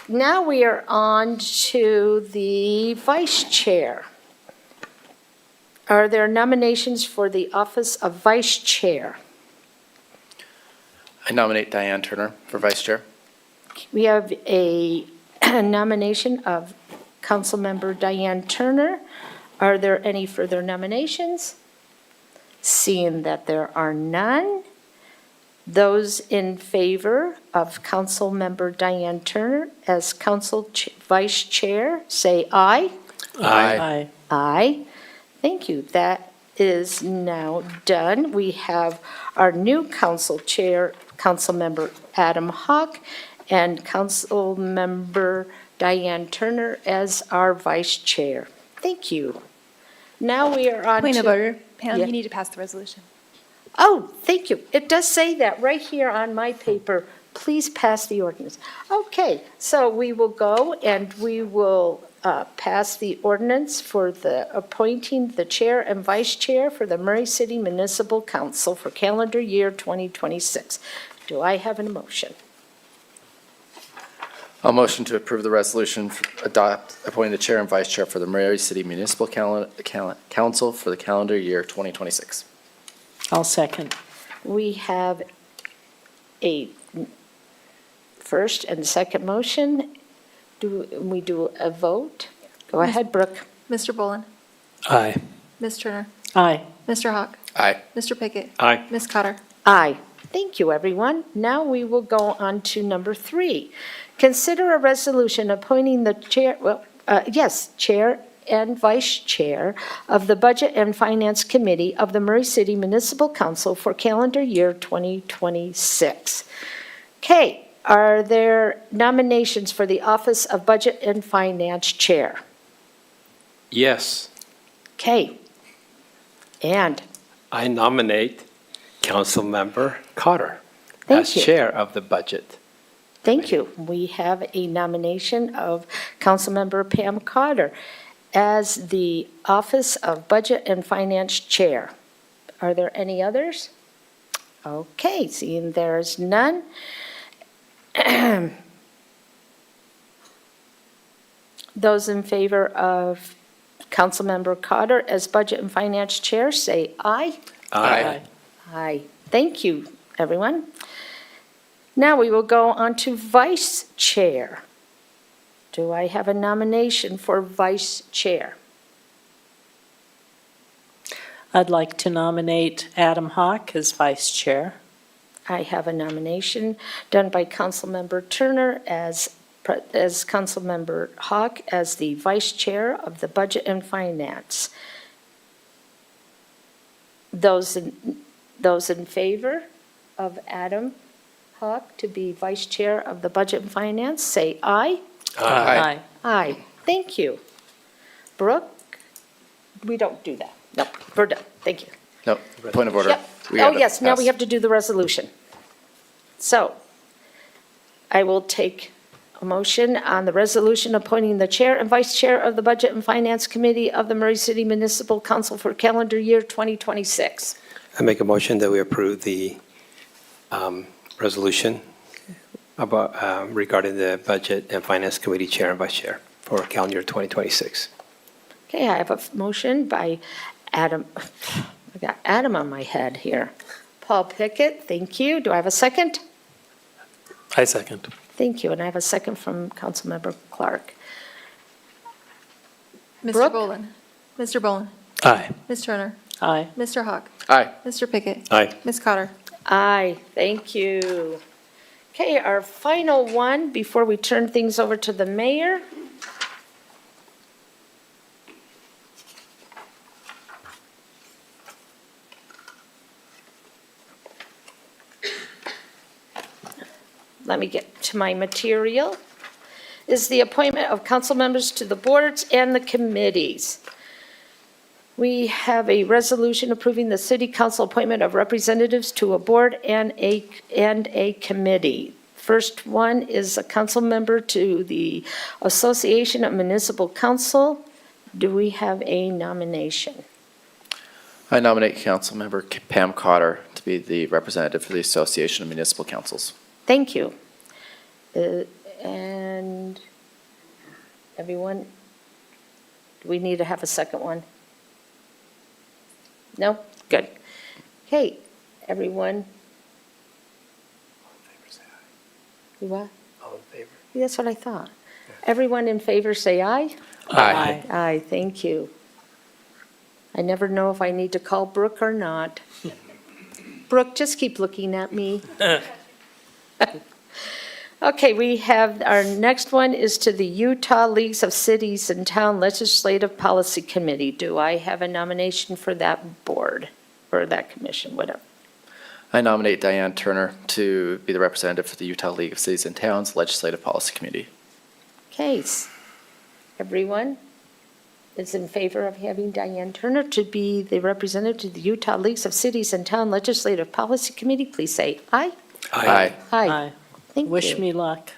Now we are on to the vice chair. Are there nominations for the office of vice chair? I nominate Diane Turner for vice chair. We have a nomination of Councilmember Diane Turner. Are there any further nominations? Seeing that there are none, those in favor of Councilmember Diane Turner as vice chair, say aye. Aye. Aye. Thank you. That is now done. We have our new council chair, Councilmember Adam Hawk, and Councilmember Diane Turner as our vice chair. Thank you. Now we are on to... Point of order. Pam, Yeah. you need to pass the resolution. Oh, thank you. It does say that right here on my paper. Please pass the ordinance. Okay, so we will go and we will pass the ordinance for the appointing the chair and vice chair for the Murray City Municipal Council for calendar year 2026. Do I have an motion? I'll motion to approve the resolution, appointing the chair and vice chair for the Murray City Municipal Council for the calendar year 2026. I'll second. We have a first and second motion. Do we do a vote? Go ahead, Brooke. Mr. Boland, Aye. Ms. Turner, Aye. Mr. Hawk, Aye. Mr. Pickett, Aye. Ms. Cotter. Aye. Thank you, everyone. Now we will go on to number 3. Consider a resolution appointing the chair, chair and vice chair of the Budget and Finance Committee of the Murray City Municipal Council for calendar year 2026. Okay, are there nominations for the office of Budget and Finance Chair? Yes, Okay. And I nominate Councilmember Cotter Thank as you. chair of the budget. thank you. We have a nomination of Councilmember Pam Cotter as the Office of Budget and Finance Chair. Are there any others? Okay, seeing there's none. Those in favor of Councilmember Cotter as Budget and Finance Chair, say aye. Aye. Aye. Thank you, everyone. Now we will go on to Vice Chair. Do I have a nomination for Vice Chair? I'd like to nominate Adam Hawk as vice chair. I have a nomination done by Councilmember Turner as Councilmember Hawk as the Vice Chair of the Budget and Finance. Those in favor of Adam Hawk to be Vice Chair of the Budget and Finance, say aye. Aye. Aye. Thank you. Brooke, we don't do that. No, we're done. Thank you. No, point of order. Yep. We Oh, gotta yes, now we pass. have to do the resolution. So I will take a motion on the resolution appointing the chair and vice chair of the Budget and Finance Committee of the Murray City Municipal Council for calendar year 2026. I make a motion that we approve the resolution about regarding the Budget and Finance Committee Chair and Vice Chair for calendar year 2026. Okay, I have a motion by Adam, I got Adam on my head here. Paul Pickett, thank you. Do I have a second? I second. Thank you, and I have a second from Councilmember Clark. Mr. Brooke? Boland, Mr. Boland, Aye. Ms. Turner, Aye. Mr. Hawk, Aye. Mr. Pickett, Aye. Ms. Cotter. Aye, thank you. Okay, our final one before we turn things over to the mayor. Let me get to my material. Is the appointment of council members to the boards and the committees. We have a resolution approving the city council appointment of representatives to a board and a committee. First one is a council member to the Association of Municipal Council. Do we have a nomination? I nominate Councilmember Pam Cotter to be the representative for the Association of Municipal Councils. Thank you. And everyone, do we need to have a second one? No? Good. Okay, everyone. You what? All in favor? That's what I thought. Everyone in favor, say aye. Aye. Aye, thank you. I never know if I need to call Brooke or not. Brooke, just keep looking at me. Okay, we have, our next one is to the Utah Leagues of Cities and Town Legislative Policy Committee. Do I have a nomination for that board, or that commission, whatever? I nominate Diane Turner to be the representative for the Utah League of Cities and Towns Legislative Policy Committee. Okay, everyone is in favor of having Diane Turner to be the representative to the Utah Leagues of Cities and Town Legislative Policy Committee, please say aye. Aye. Aye. Thank Wish you. me luck.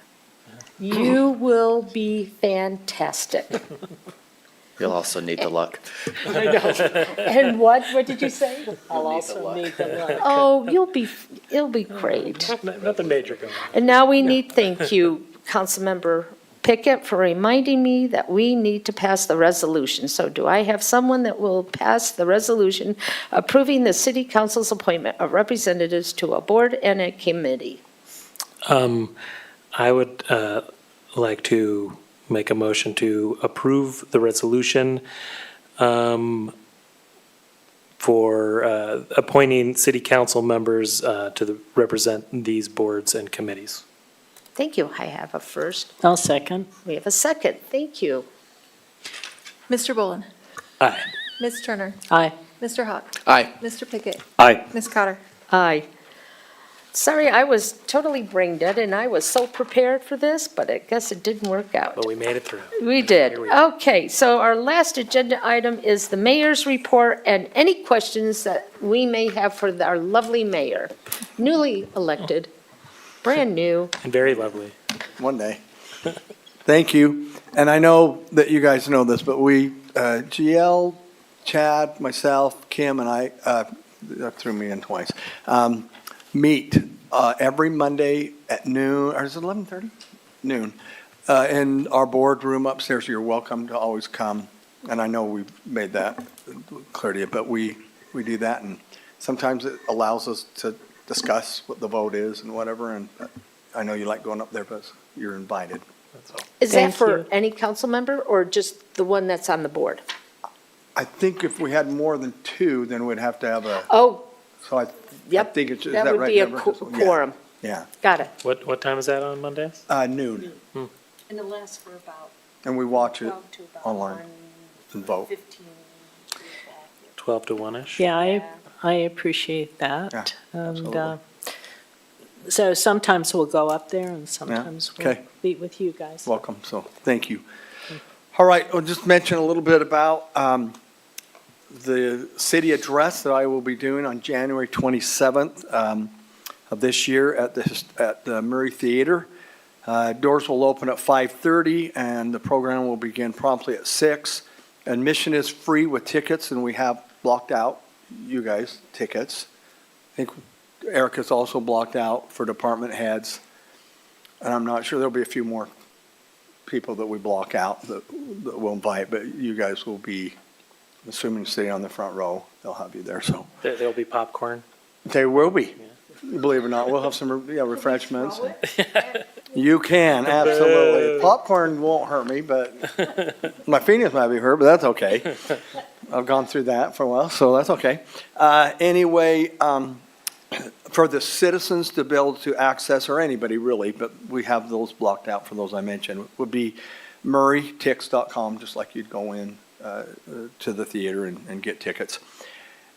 You will be fantastic. You'll also need the luck. And what did you say? I'll also need the luck. Oh, it'll be great. Nothing major going on. And now we need, thank you, Councilmember Pickett, for reminding me that we need to pass the resolution. So do I have someone that will pass the resolution approving the city council's appointment of representatives to a board and a committee? I would like to make a motion to approve the resolution for appointing city council members to represent these boards and committees. Thank you. I have a first. I'll second. We have a second. Thank you. Mr. Bolin? Aye. Ms. Turner? Aye. Mr. Hawk? Aye. Mr. Pickett? Aye. Ms. Cotter? Aye. Sorry, I was totally brain dead and I was so prepared for this, but I guess it didn't work out. But we made it through. We did. Here we are. Okay, so our last agenda item is the mayor's report and any questions that we may have for our lovely mayor, newly elected, brand new. And very lovely. One day. Thank you. And I know that you guys know this, but we, GL, Chad, myself, Kim, and I, that threw me in twice, meet every Monday at noon, or is it 11:30? Noon, in our boardroom upstairs. You're welcome to always come. And I know we've made that clear to you, but we do that. And sometimes it allows us to discuss what the vote is and whatever. And I know you like going up there, but you're invited. That's all. Is that Thank for you. any council member or just the one that's on the board? I think if we had more than two, then we'd have to have a, Oh, so I yep. think it's, is That that would right? be a Deborah? Yeah. quorum. Yeah, Got it. What time is that on Mondays? noon. And it lasts for about And we watch it 12 to about online and vote. 15. 12 to 1-ish? Yeah, I appreciate Yeah, that. And absolutely. so sometimes we'll go up there and sometimes we'll okay. meet with you guys. Welcome, so thank you. All right, I'll just mention a little bit about the city address that I will be doing on January 27th of this year at the Murray Theater. Doors will open at 5:30 and the program will begin promptly at 6. Admission is free with tickets, and we have blocked out, you guys, tickets. I think Erica's also blocked out for department heads. And I'm not sure, there'll be a few more people that we block out that we'll invite, but you guys will be, assuming sitting on the front row, they'll have you there, so. There'll be popcorn? There will be, believe it or not. We'll have some, refreshments. You can, absolutely. Popcorn won't hurt me, but my feelings might be hurt, but that's okay. I've gone through that for a while, so that's okay. Anyway, for the citizens to be able to access, or anybody really, but we have those blocked out for those I mentioned, would be murraytix.com, just like you'd go in to the theater and get tickets.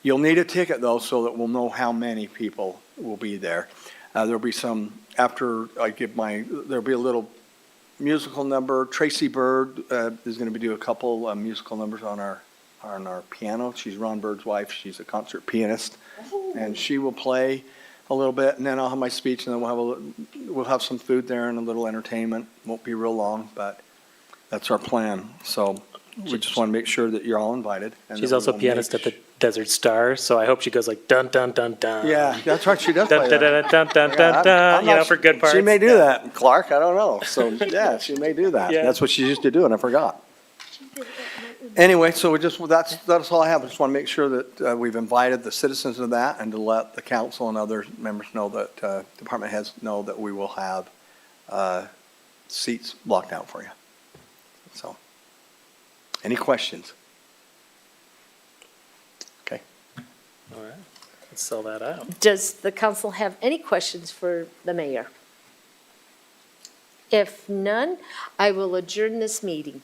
You'll need a ticket though, so that we'll know how many people will be there. There'll be some, after I give there'll be a little musical number. Tracy Bird is going to do a couple musical numbers on our piano. She's Ron Bird's wife. She's a concert pianist, and she will play a little bit. And then I'll have my speech, and then we'll have some food there and a little entertainment. Won't be real long, but that's our plan. So we just want to make sure that you're all invited. And She's that we also a will pianist make- at the Desert Star, so I hope she goes like dun dun dun dun. Yeah, that's right. She does play Dun dun that. dun dun dun Yeah, dun I'm dun. You not know, for good parts. She may do that, Clark. I don't know. So yeah, she may do that. Yeah. That's what she used to do, and I forgot. Anyway, so that's all I have. I just want to make sure that we've invited the citizens to that, and to let the council and other members know that department heads know that we will have seats blocked out for you. So, any questions? Okay. All right, let's sell that out. Does the council have any questions for the mayor? If none, I will adjourn this meeting.